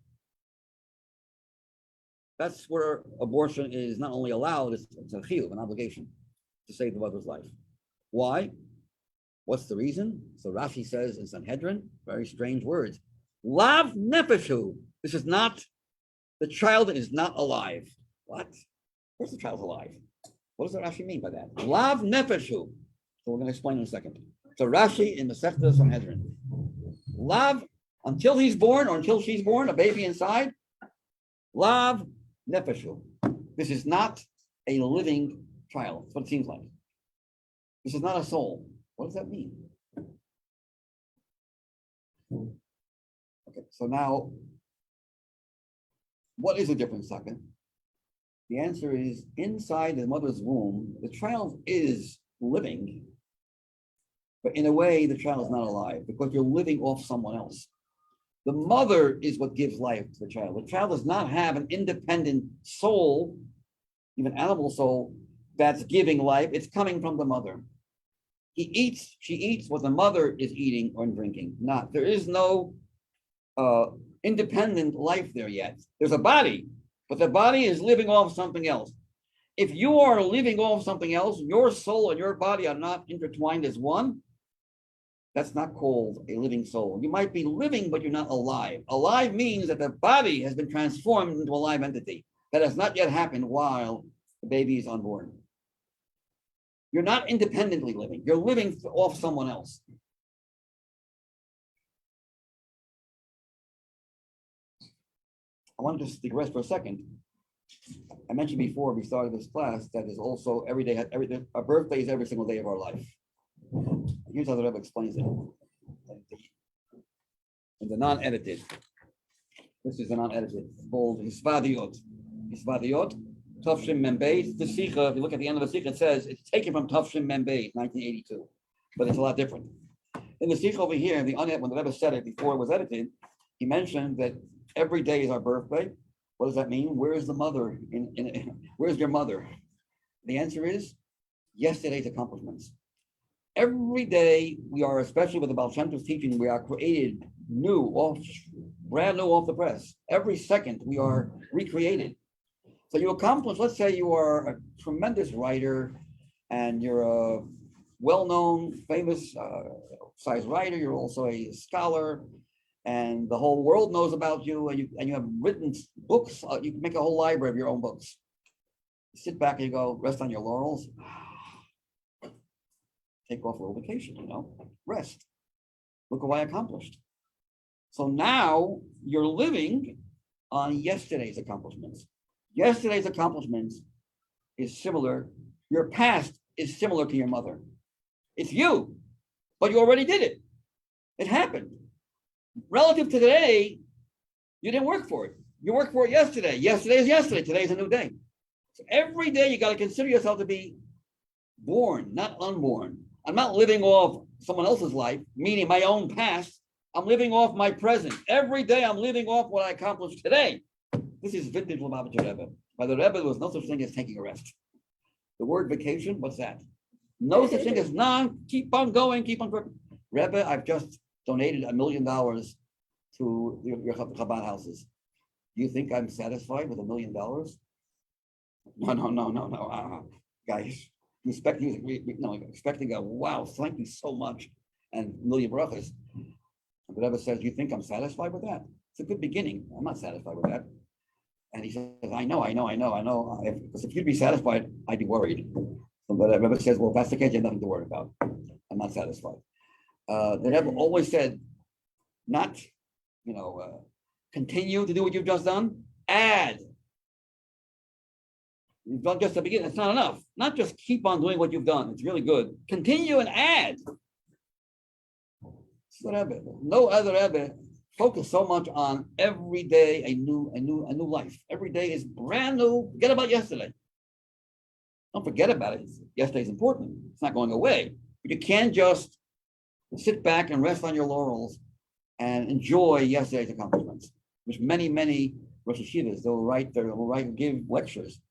that's where abortion is not only allowed, it's a chiyuv, an obligation to save the mother's life. Why? What's the reason? So Rashi says in Sanhedrin, very strange words. Lav nefeshu. This is not, the child is not alive. What? Of course the child's alive. What does Rashi mean by that? Lav nefeshu. So we're going to explain in a second. So Rashi in the Sechta Sanhedrin. Lav, until he's born or until she's born, a baby inside. Lav nefeshu. This is not a living child. That's what it seems like. This is not a soul. What does that mean? Okay, so now, what is the difference, second? The answer is inside the mother's womb, the child is living, but in a way, the child is not alive because you're living off someone else. The mother is what gives life to the child. The child does not have an independent soul, even animal soul, that's giving life. It's coming from the mother. She eats what the mother is eating or drinking. There is no independent life there yet. There's a body, but the body is living off something else. If you are living off something else, your soul and your body are not intertwined as one. That's not called a living soul. You might be living, but you're not alive. Alive means that the body has been transformed into a live entity. That has not yet happened while the baby is unborn. You're not independently living. You're living off someone else. I want to just digress for a second. I mentioned before we started this class that is also every day, our birthday is every single day of our life. Here's how the Rebbe explains it. In the non-edited. This is the non-edited. It's called Hisvadiot. Hisvadiot. Tavshim Membeis. The Sicha, if you look at the end of the Sicha, it says it's taken from Tavshim Membeis, 1982. But it's a lot different. In the Sicha over here, when the Rebbe said it before it was edited, he mentioned that every day is our birthday. What does that mean? Where is the mother? Where's your mother? The answer is yesterday's accomplishments. Every day we are, especially with the Baal Shem Tov's teaching, we are created new, brand new off the press. Every second we are recreated. So you accomplish, let's say you are a tremendous writer and you're a well-known, famous size writer. You're also a scholar and the whole world knows about you and you have written books. You can make a whole library of your own books. You sit back and you go, rest on your laurels. Take off a little vacation, rest. Look at what I accomplished. So now you're living on yesterday's accomplishments. Yesterday's accomplishments is similar. Your past is similar to your mother. It's you, but you already did it. It happened. Relative to today, you didn't work for it. You worked for it yesterday. Yesterday is yesterday. Today is a new day. So every day you got to consider yourself to be born, not unborn. I'm not living off someone else's life, meaning my own past. I'm living off my present. Every day I'm living off what I accomplished today. This is vintage Lubavitcher Rebbe. By the Rebbe, there was no such thing as taking a rest. The word vacation, what's that? No such thing as keep on going, keep on working. Rebbe, I've just donated $1 million to your Chabad houses. Do you think I'm satisfied with $1 million? No. Guys, expecting a wow, thank you so much, and million brachas. The Rebbe says, you think I'm satisfied with that? It's a good beginning. I'm not satisfied with that. And he says, I know. Because if you'd be satisfied, I'd be worried. But the Rebbe says, well, if that's the case, you have nothing to worry about. I'm not satisfied. The Rebbe always said, not, continue to do what you've just done, add. You've done just the beginning. It's not enough. Not just keep on doing what you've done. It's really good. Continue and add. Rebbe. No other Rebbe focus so much on every day a new life. Every day is brand new. Forget about yesterday. Don't forget about it. Yesterday is important. It's not going away. But you can't just sit back and rest on your laurels and enjoy yesterday's accomplishments. Which many Rosh Hashivas, they'll give lectures.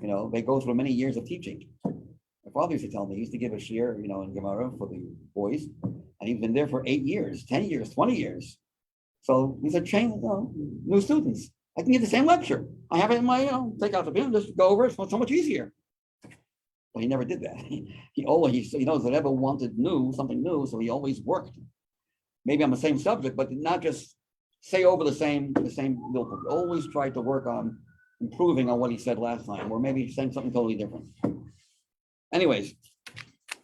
They go through many years of teaching. My father used to tell me, he used to give a shiur, in Gemara for the boys, and he's been there for 8 years, 10 years, 20 years. So he said, train new students. I can give the same lecture. I have it in my, take out the bin, just go over it. It's so much easier. Well, he never did that. He knows that Rebbe wanted something new, so he always worked. Maybe on the same subject, but not just say over the same milk. Always tried to work on improving on what he said last time, or maybe saying something totally different. Anyways,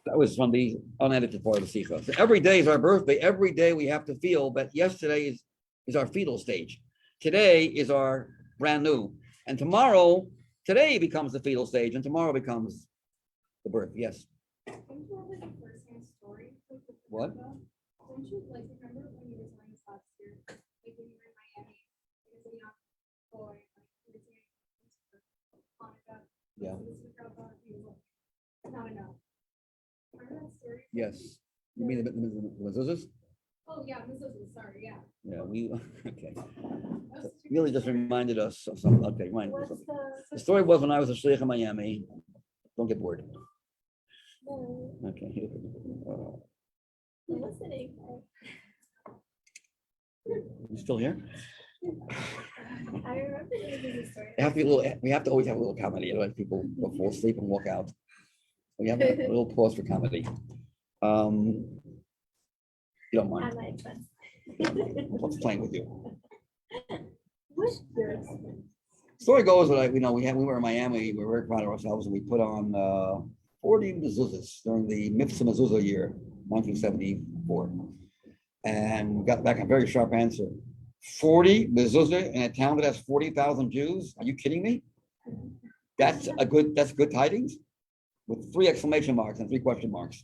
that was from the unedited part of the Sicha. So every day is our birthday. Every day we have to feel that yesterday is our fetal stage. Today is our brand new. And today becomes the fetal stage, and tomorrow becomes the birth. Yes. Don't you have like a first-hand story? What? Don't you remember when you were telling us last year, like when you were in Miami, because of the young boy, Hanukkah. Yeah. Not enough. Remember that story? Yes. You mean the mezuzahs? Oh yeah, mezuzahs. Sorry, yeah. Yeah, okay. So really just reminded us of something. Okay, reminded us of something. The story was when I was a shliach in Miami. Don't get bored. Okay. I'm listening. You still here? I remember the story. We have to always have a little comedy, otherwise people go fall asleep and walk out. We have a little pause for comedy. You don't I mind. like fun. What's playing with you? What's your experience? Story goes that we were in Miami. We were very proud of ourselves, and we put on 40 mezuzahs during the Mitzvah Mezuzah year, 1974, and got back a very sharp answer. 40 mezuzah in a town that has 40,000 Jews? Are you kidding me? That's good tidings, with 3 exclamation marks and 3 question marks.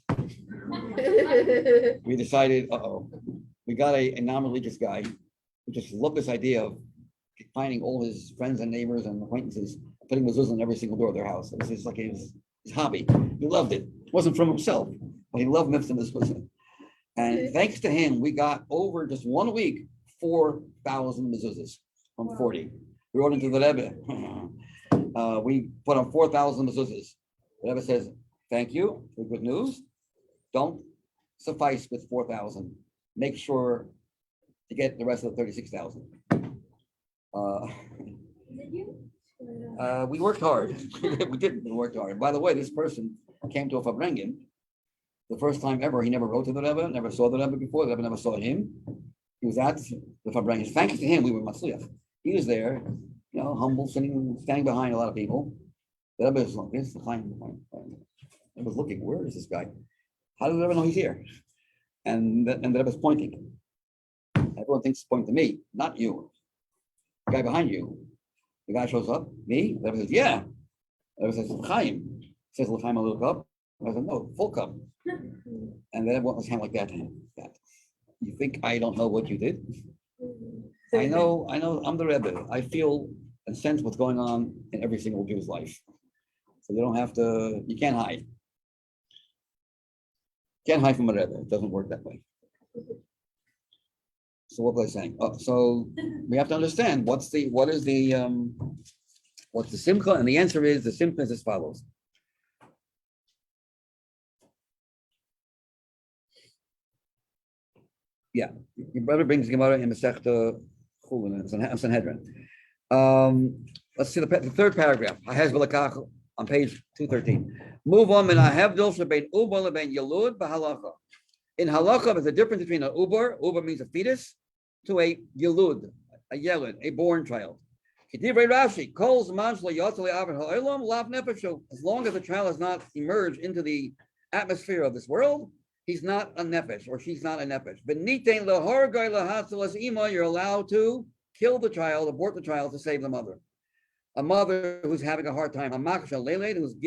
We decided, we got a non-religious guy who just loved this idea of finding all his friends and neighbors and acquaintances, putting mezuzah on every single door of their house. This is like his hobby. He loved it. It wasn't from himself, but he loved mitzvah mezuzah. And thanks to him, we got over just 1 week 4,000 mezuzahs from 40. We wrote into the Rebbe. We put on 4,000 mezuzahs. The Rebbe says, thank you for good news. Don't suffice with 4,000. Make sure to get the rest of the 36,000. Did you? We worked hard. We worked hard. By the way, this person came to a Fabrengen the first time ever. He never wrote to the Rebbe, never saw the Rebbe before. The Rebbe never saw him. He was at the Fabrengen. Thanks to him, we were Matzliach. He was there, humble, standing behind a lot of people. The Rebbe was looking. I was looking. Where is this guy? How does the Rebbe know he's here? And the Rebbe's pointing. Everyone thinks he's pointing to me, not you. The guy behind you. The guy shows up. Me? The Rebbe says, yeah. The Rebbe says, L'chaim. Says L'chaim a little cup. I said, no, full cup. And then everyone was hand like that to him. That. You think I don't know what you did? I know, I'm the Rebbe. I feel and sense what's going on in every single Jew's life. So you don't have to, you can't hide. Can't hide from a Rebbe. It doesn't work that way. So what was I saying? So we have to understand what's the simcha, and the answer is the simcha is as follows. Yeah, your brother brings Gemara in Masechta Chulin and Sanhedrin. Let's see the third paragraph. On page 213. Move on. In halacha, there's a difference between an uber. Uber means a fetus, to a yelud, a yelud, a born child. As long as the child has not emerged into the atmosphere of this world, he's not a nefesh, or she's not a nefesh. You're allowed to kill the child, abort the child to save the mother. A mother who's having a hard time, a makasha lele who's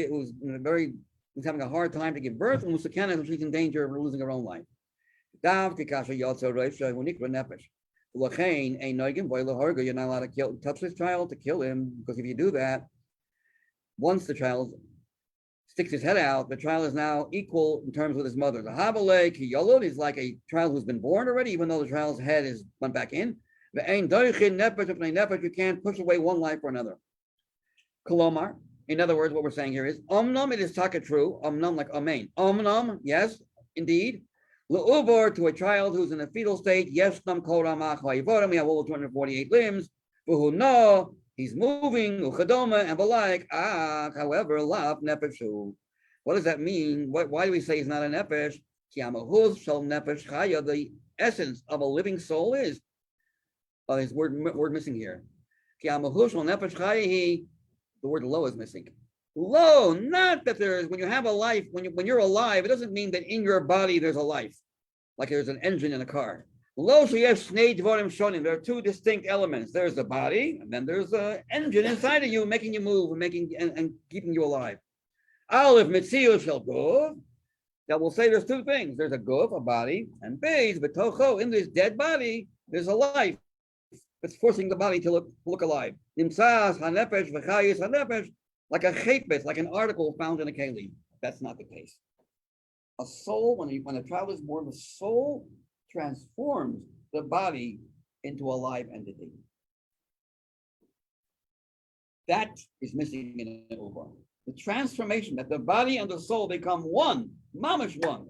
having a hard time to give birth, and she's in danger of losing her own life. You're not allowed to touch this child, to kill him, because if you do that, once the child sticks his head out, the child is now equal in terms with his mother. The Habalek Yolud is like a child who's been born already, even though the child's head is went back in. You can't push away one life for another. Kolomar, in other words, what we're saying here is Omnam, it is taka true. Omnam like Amen. Omnam, yes, indeed. L'ubor, to a child who's in a fetal state, yes, nam koramach vayivorim, we have all 248 limbs. Who no, he's moving, uchadoma, and belike, however, lav nefeshu. What does that mean? Why do we say he's not a nefesh? Kiamahuz shel nefesh chaya, the essence of a living soul is. There's word missing here. Kiamahuz shel nefesh chaya, the word lo is missing. Lo, not that there's, when you have a life, when you're alive, it doesn't mean that in your body there's a life, like there's an engine in a car. Lo sheyesh shnei dvarim shonim. There are two distinct elements. There's the body, and then there's an engine inside of you, making you move and keeping you alive. Aleph mitzius shel guf. That will say there's two things. There's a guf, a body, and beis b'tocho, in this dead body, there's a life that's forcing the body to look alive. Nimtzas hanefesh v'chayis hanefesh, like a chaypet, like an article found in a kelim. That's not the case. A soul, when a child is born, the soul transforms the body into a live entity. That is missing in an uber. The transformation, that the body and the soul become one, mamish one,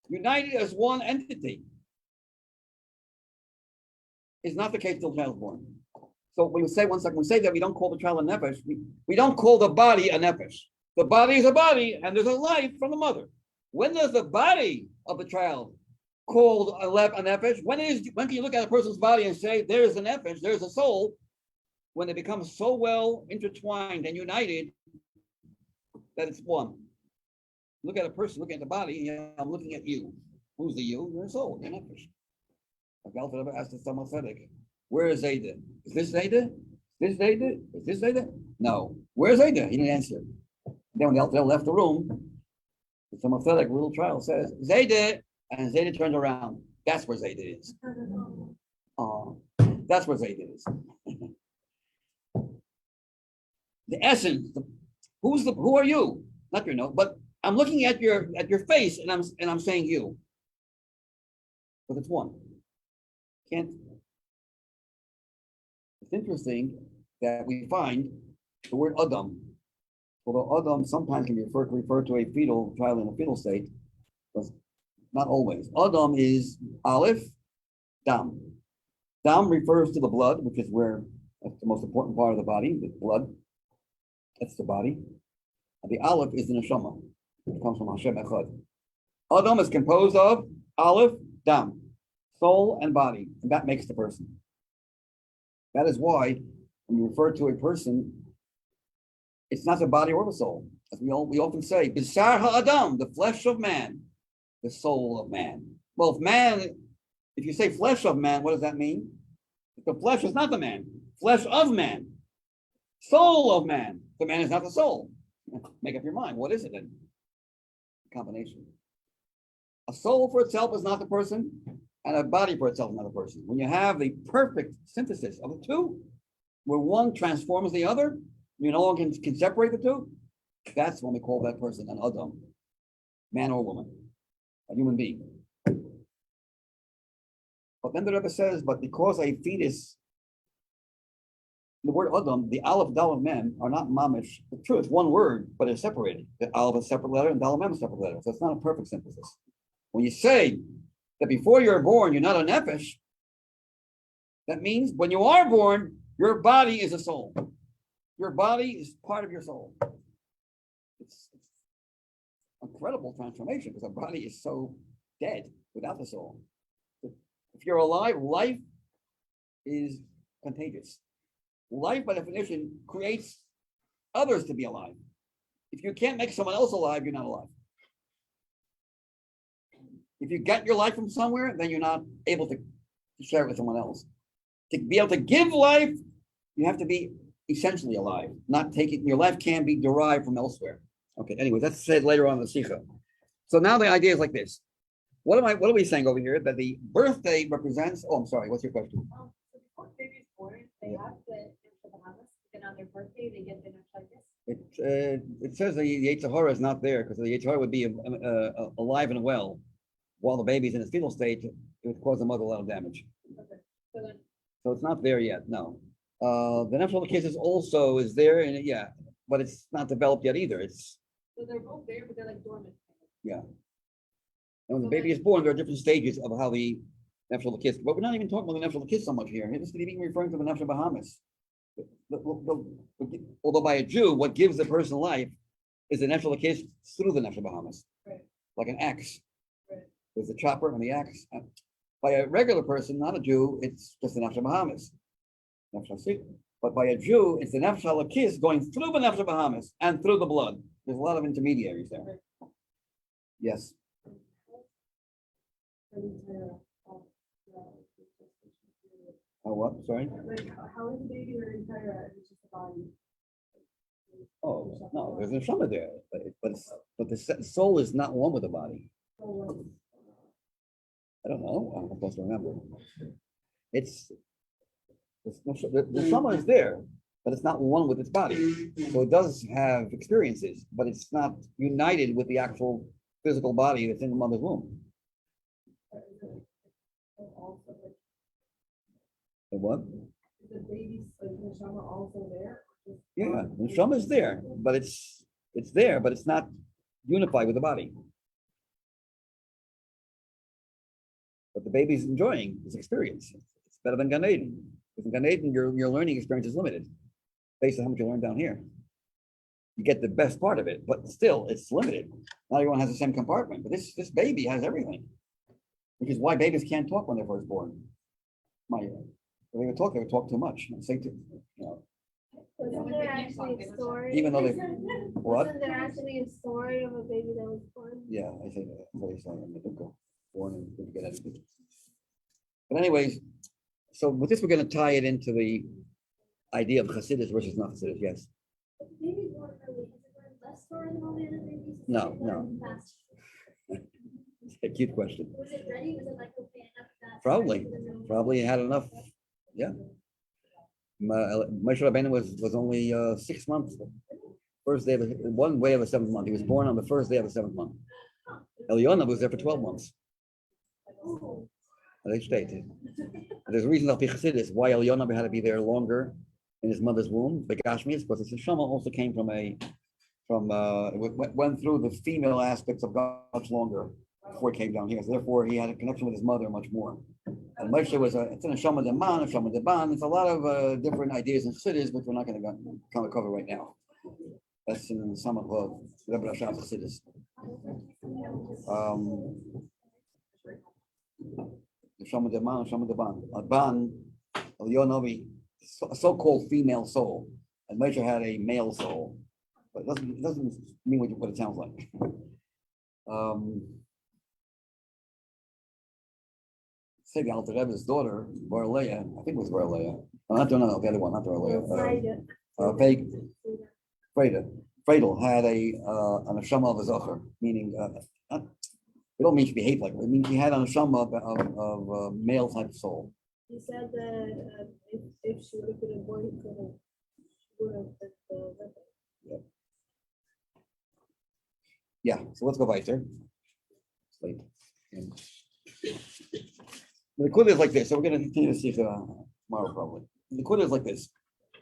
united as one entity, is not the case till the child is born. So when we say that we don't call the child a nefesh, we don't call the body a nefesh. The body is a body, and there's a life from the mother. When does the body of the child called a nefesh? When can you look at a person's body and say there's a nefesh, there's a soul? When they become so well intertwined and united that it's one. Look at a person, look at the body, and I'm looking at you. Who's the you? You're a soul, you're a nefesh. I've ever asked the Tzemach Tzedek, where is Zayda? Is this Zayda? Is this Zayda? Is this Zayda? No. Where's Zayda? He didn't answer. Then when they left the room, the Tzemach Tzedek, little child, says, Zayda, and Zayda turns around. That's where Zayda is. That's where Zayda is. The essence, who are you? Not your nose, but I'm looking at your face and I'm saying you. But it's one. Can't. It's interesting that we find the word Adam Although Adam sometimes can be referred to a fetal child in a fetal state, but not always. Adam is Aleph, Dam. Dam refers to the blood, which is where that's the most important part of the body, the blood. That's the body. And the Aleph is the neshama. It comes from Hashem Echad. Adam is composed of Aleph, Dam, soul and body, and that makes the person. That is why when you refer to a person, it's not the body or the soul. As we often say, Bisar ha'adam, the flesh of man, the soul of man. Well, if you say flesh of man, what does that mean? The flesh is not the man. Flesh of man. Soul of man. The man is not the soul. Make up your mind. What is it then? Combination. A soul for itself is not the person, and a body for itself is not a person. When you have the perfect synthesis of the two, where one transforms the other, you no longer can separate the two, that's when we call that person an Adam, man or woman, a human being. But then the Rebbe says, but because a fetus, the word Adam, the Aleph, Dal, and Mem are not mamish. It's true, it's one word, but it's separated. The Aleph is a separate letter and Dal and Mem is a separate letter. So it's not a perfect synthesis. When you say that before you're born, you're not a nefesh, that means when you are born, your body is a soul. Your body is part of your soul. It's incredible transformation because our body is so dead without the soul. If you're alive, life is contagious. Life, by definition, creates others to be alive. If you can't make someone else alive, you're not alive. If you get your life from somewhere, then you're not able to share it with someone else. To be able to give life, you have to be essentially alive, not taking, your life can be derived from elsewhere. Okay, anyway, that's said later on in the Sicha. So now the idea is like this. What are we saying over here? That the birthday represents, oh, I'm sorry, what's your question? So before baby is born, they have the Bahamas, and on their birthday, they get the Untitled. It says the Yetzer Hara is not there because the Yetzer Hara would be alive and well while the baby's in its fetal state. It would cause the mother a lot of damage. Okay. So it's not there yet, no. The natural cases also is there, and yeah, but it's not developed yet either. So they're both there, but they're like dormant. Yeah. And when the baby is born, there are different stages of how the natural kiss. But we're not even talking about the natural kiss so much here. This is even referring to the natural Bahamas. Although by a Jew, what gives the person life is the natural kiss through the natural Bahamas, Right. like an axe. Right. There's the chopper and the axe. By a regular person, not a Jew, it's just the natural Bahamas. But by a Jew, it's the nefesh kiss going through the nefesh Bahamas and through the blood. There's a lot of intermediaries there. Yes. Oh, what? Sorry. Like, how is the baby or entire? It's just the body. Oh no, there's a neshama there, but the soul is not one with the body. I don't know. I'm supposed to remember. It's the neshama is there, but it's not one with its body. So it does have experiences, but it's not united with the actual physical body that's in the mother's womb. The what? Is the baby's like neshama also there? Yeah, the neshama is there, but it's there, but it's not unified with the body. But the baby's enjoying his experience. It's better than Gan Eden. Because in Gan Eden, your learning experience is limited based on how much you learn down here. You get the best part of it, but still, it's limited. Not everyone has the same compartment, but this baby has everything, which is why babies can't talk when they're first born. When they would talk too much. Say too, Wasn't there actually a story? even though they what? Wasn't there actually a story of a baby that was born? Yeah, I think that's what he's saying. They didn't go born and didn't get anything. But anyways, so with this, we're going to tie it into the idea of Chassidus versus not Chassidus. Yes. If the baby born early, is it born less story than all the other babies? No, Is it born no. fast? It's a cute question. Was it ready? Was it like, okay, enough of that? Probably had enough. Yeah. Moshe Rabbeinu was only 6 months. First day of one way of the 7th month. He was born on the first day of the 7th month. Eliona was there for 12 months. They stayed. There's a reason that Chassidus why Eliona had to be there longer in his mother's womb. The Gashmi is because his neshama also came from a went through the female aspects of God much longer before he came down here. So therefore, he had a connection with his mother much more. And Moshe it's in a Shama de Man, a Shama de Ban. It's a lot of different ideas and cities, which we're not going to cover right now. That's in some of Rebbe Rashav's cities. Shama de Man, Shama de Ban. A Ban, Yonovi, a so-called female soul. And Moshe had a male soul. But it doesn't mean what it sounds like. Say the Alter Rebbe's daughter, Barleya, I think it was Barleya. No, the other one, not Barleya. Freidel had an neshama of a zocher, meaning it don't mean she behaved like her. It means she had an neshama of male type soul. You said that if she would have been a boy, he would have been the Yeah, so let's go weiter. It's late. The Quid is like this. So we're going to continue to see tomorrow probably. The Quid is like this.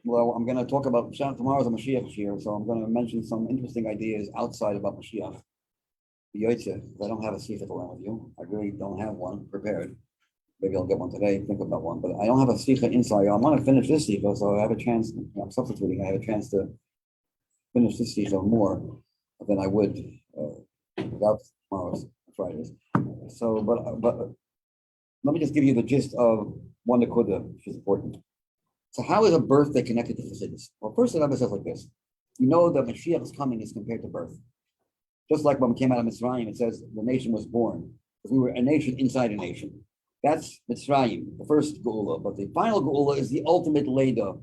Well, I'm going to talk about tomorrow's a Mashiach here, so I'm going to mention some interesting ideas outside about Mashiach. I don't have a Sicha to learn with you. I really don't have one prepared. Maybe I'll get one today, think about one, but I don't have a Sicha inside. I'm going to finish this Sicha, so I have a chance. I'm substituting. I have a chance to finish this Sicha more than I would without tomorrow's Fridays. So, but let me just give you the gist of one Nakuda, which is important. So how is a birthday connected to Chassidus? Well, first the Rebbe says like this. You know that Mashiach's coming is compared to birth. Just like when we came out of Mitzrayim, it says the nation was born. Because we were a nation inside a nation. That's Mitzrayim, the first Geula. But the final Geula is the ultimate Leda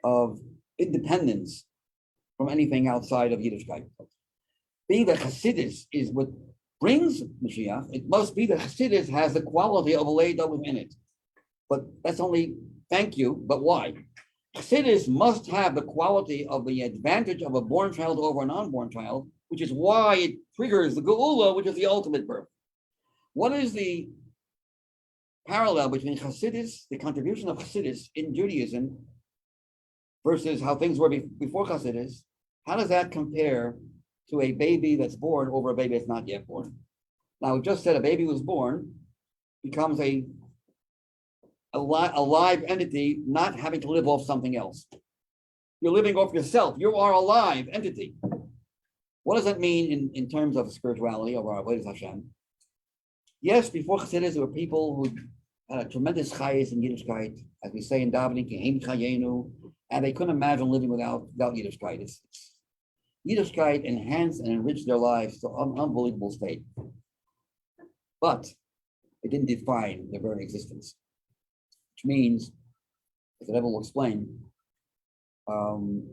of independence from anything outside of Yiddishkeit. Being that Chassidus is what brings Mashiach, it must be that Chassidus has the quality of a Leda within it. But that's only, thank you, but why? Chassidus must have the quality of the advantage of a born child over an unborn child, which is why it triggers the Geula, which is the ultimate birth. What is the parallel between Chassidus, the contribution of Chassidus in Judaism, versus how things were before Chassidus? How does that compare to a baby that's born over a baby that's not yet born? Now, we just said a baby was born becomes a live entity, not having to live off something else. You're living off yourself. You are a live entity. What does that mean in terms of spirituality of our Avodas Hashem? Yes, before Chassidus, there were people who had a tremendous chayes in Yiddishkeit, as we say in davening, Kehem Chayenu, and they couldn't imagine living without Yiddishkeit. Yiddishkeit enhanced and enriched their lives to an unbelievable state. But it didn't define their very existence. Which means, as the Rebbe will explain, in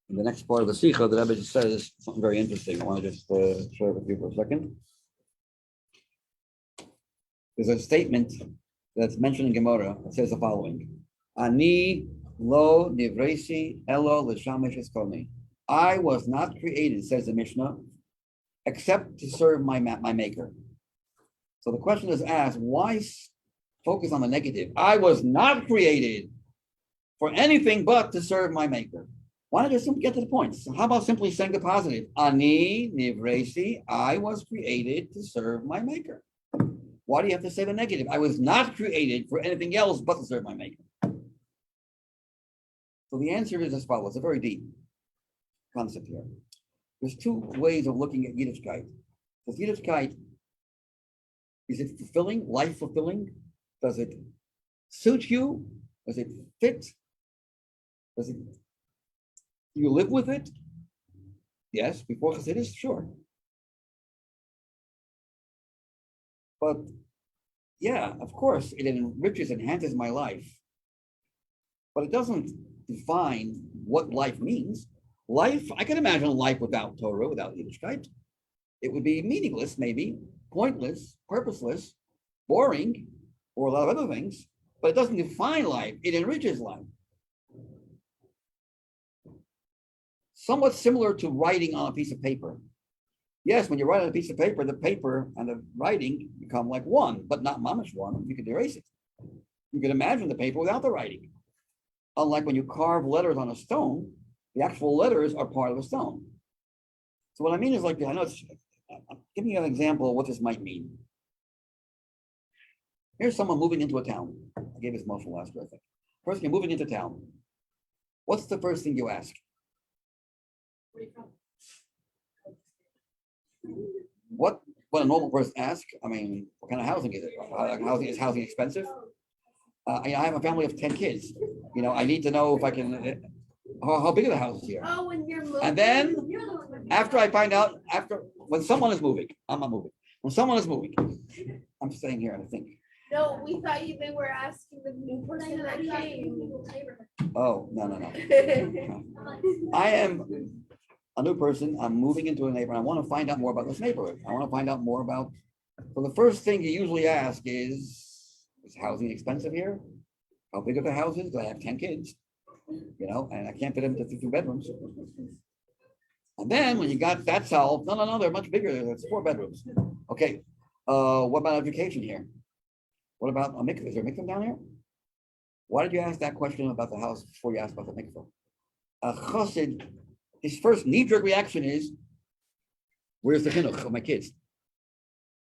the next part of the Sicha, the Rebbe says something very interesting. I want to just share it with you for a second. There's a statement that's mentioned in Gemara that says the following: Ani lo nivresi elo l'shamish eskoni. I was not created, says the Mishnah, except to serve my maker. So the question is asked, why focus on the negative? I was not created for anything but to serve my maker. Why not just get to the point? So how about simply saying the positive? Ani nivresi, I was created to serve my maker. Why do you have to say the negative? I was not created for anything else but to serve my maker. So the answer is as follows. It's a very deep concept here. There's two ways of looking at Yiddishkeit. Does Yiddishkeit, is it fulfilling, life fulfilling? Does it suit you? Does it fit? Do you live with it? Yes, before Chassidus, sure. But yeah, of course, it enriches, enhances my life. But it doesn't define what life means. Life, I can imagine life without Torah, without Yiddishkeit. It would be meaningless, maybe, pointless, purposeless, boring, or a lot of other things, but it doesn't define life, it enriches life. Somewhat similar to writing on a piece of paper. Yes, when you write on a piece of paper, the paper and the writing become like one, but not mamash one. You could erase it. You could imagine the paper without the writing. Unlike when you carve letters on a stone, The actual letters are part of the stone. So what I mean is like, I'm giving you an example of what this might mean. Here's someone moving into a town. I gave this muscle last year, I think. First, you're moving into town. What's the first thing you ask? Where are you from? What a normal person asks? I mean, what kind of housing is it? Is housing expensive? I have a family of 10 kids. I need to know if I can, how big are the houses here? Oh, when you're moving. And then you're the one with- after I find out, when someone is moving, I'm not moving. When someone is moving, I'm staying here, I think. No, we thought they were asking the new person that came. Oh, no. I am a new person. I'm moving into a neighborhood. I want to find out more about this neighborhood. I want to find out more about. So the first thing you usually ask is housing expensive here? How big are the houses? Do I have 10 kids? And I can't fit them into 2 bedrooms. And then when you got that solved, no, they're much bigger. It's 4 bedrooms. Okay. What about education here? What about a mikveh? Is there a mikveh down here? Why did you ask that question about the house before you asked about the mikveh? A chassid, his first knee-jerk reaction is, where's the chinuch of my kids?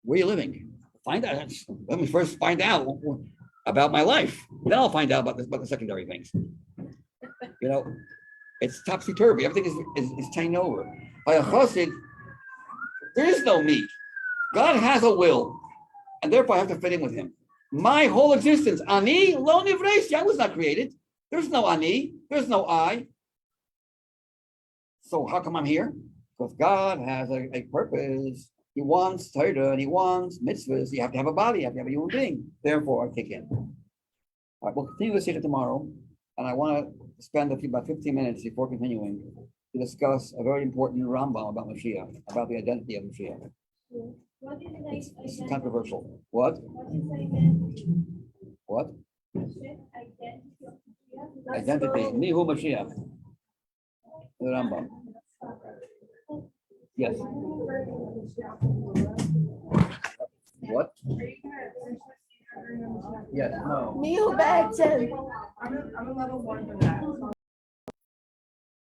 Where are you living? Find out. Let me first find out about my life. Then I'll find out about the secondary things. It's topsy-turvy. Everything is taken over. By a chassid, there is no me. God has a will, and therefore I have to fit in with him. My whole existence, ani lo nivresi, I was not created. There's no ani, there's no I. So how come I'm here? Because God has a purpose. He wants Torah and he wants mitzvahs. You have to have a body, you have to have a human being. Therefore, I kick in. All right, we'll continue this here tomorrow. And I want to spend about 15 minutes before continuing to discuss a very important Rambam about Mashiach, about the identity of Mashiach. What is it It's controversial. What? What is identity? What? Identity. Identity. Mihu Mashiach. The Rambam. Yes. What? Yes. No. Meal bags and. I'm a level 1 for that.